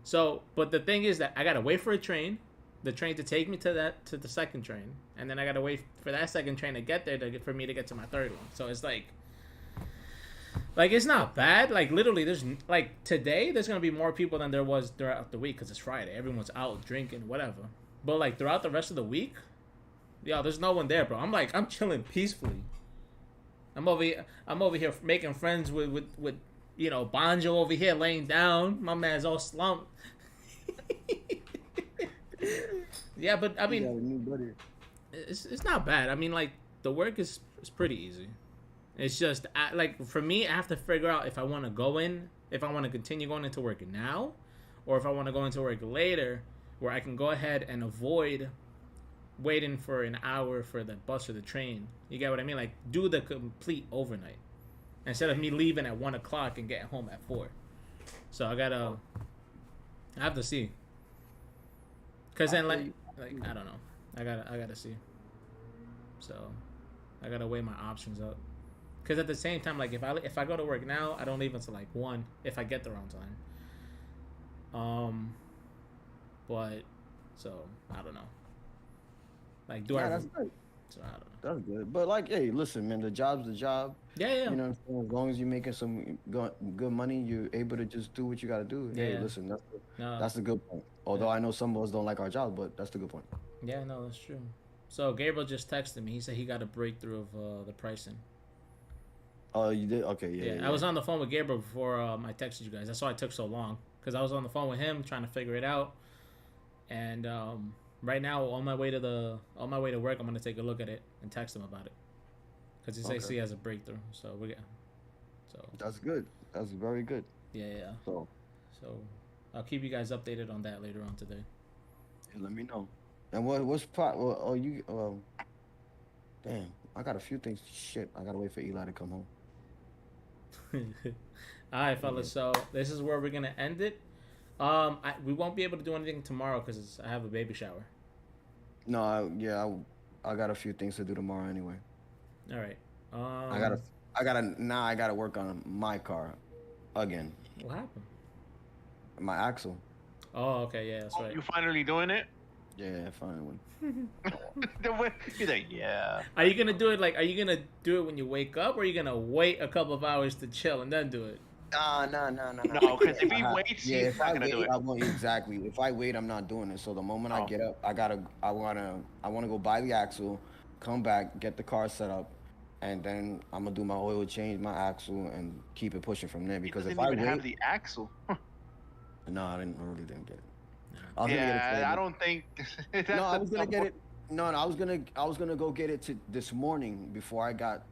So, but the thing is that I gotta wait for a train, the train to take me to the second train, and then I gotta wait for that second train to get there for me to get to my third one. So it's like it's not bad. Like literally, there's like today there's gonna be more people than there was throughout the week because it's Friday. Everyone's out drinking, whatever. But like throughout the rest of the week, yo, there's no one there, bro. I'm chilling peacefully. I'm over here making friends with you know, Bonjo over here laying down. My man's all slumped. Yeah, but I mean, You got a new buddy. it's not bad. I mean, like the work is pretty easy. It's just like for me, I have to figure out if I want to if I want to continue going into work now, or if I want to go into work later, where I can go ahead and avoid waiting for an hour for the bus or the train. You get what I mean? Like do the complete overnight instead of me leaving at 1 o'clock and getting home at 4. So I have to see. Cause then like I don't know. I gotta see. So I gotta weigh my options up. Cause at the same time, like if I go to work now, I don't leave until like 1 if I get there on time. But so I don't know. Like do I? That's good. So I don't know. That's good. But like, hey, listen, man, the job's the job. Yeah. You know what I'm saying? As long as you're making some good money, you're able to just do what you gotta do. Hey, Yeah. listen, No, that's the good point. Although I know some of us don't like our jobs, but that's the good point. yeah, no, that's true. So Gabriel just texted me. He said he got a breakthrough of the pricing. Oh, you did? Okay, yeah. Yeah, I was on the phone with Gabriel before I texted you guys. That's why it took so long because I was on the phone with him trying to figure it out. And right now, on my way to work, I'm gonna take a look at it and text him about it because he says Okay. he has a breakthrough. So we get. So That's good. That's very good. yeah. So So I'll keep you guys updated on that later on today. let me know. And oh, you damn, I got a few things. Shit, I gotta wait for Eli to come home. All right, fellas. So this is where we're gonna end it. We won't be able to do anything tomorrow because I have a baby shower. No, I got a few things to do tomorrow anyway. All right. I gotta work on my car again. What happened? My axle. Oh, okay. Yeah, that's right. You finally doing it? Yeah, finally. He's like, yeah. Are you gonna do it? Like, are you gonna do it when you wake up, or are you gonna wait a couple of hours to chill and then do it? No. No, because if he waits, Yeah, he's if not I gonna wait, do it. I won't exactly. If I wait, I'm not doing it. So the moment I Oh. get up, I wanna go buy the axle, come back, get the car set up, and then I'm gonna do my oil change, my axle, and keep it pushing from there. He Because doesn't if I even have wait, the axle. no, I really didn't get it. I was gonna get it Yeah, today, I but- don't think. No, I was gonna get it. No, I was gonna go get it this morning before I got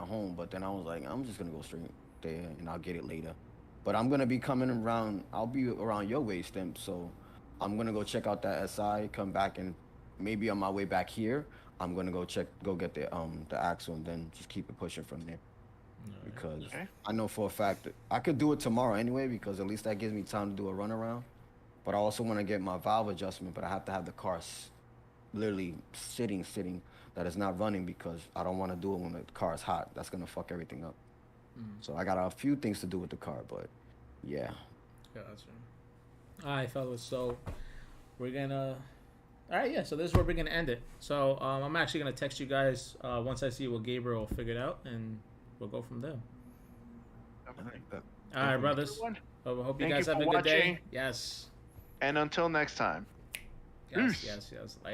home. But then I was like, I'm just gonna go straight there and I'll get it later. But I'm gonna be coming around. I'll be around your way, Stimp. So I'm gonna go check out that SI. Come back and maybe on my way back here, I'm gonna go get the axle, and then just keep it pushing from there. Alright. Because Okay. I know for a fact that I could do it tomorrow anyway. Because at least that gives me time to do a runaround. But I also want to get my valve adjustment. But I have to have the car literally sitting, that is not running because I don't want to do it when the car is hot. That's gonna fuck everything up. So I got a few things to do with the car, but yeah. Gotcha. All right, fellas. So we're gonna. All right, yeah. So this is where we're gonna end it. So I'm actually gonna text you guys once I see what Gabriel figured out, and we'll go from there. All right, brothers. Everyone. Hope you Thank guys you have a for good day. watching. Yes. And until next time. Yes. Peace. Yes. Later.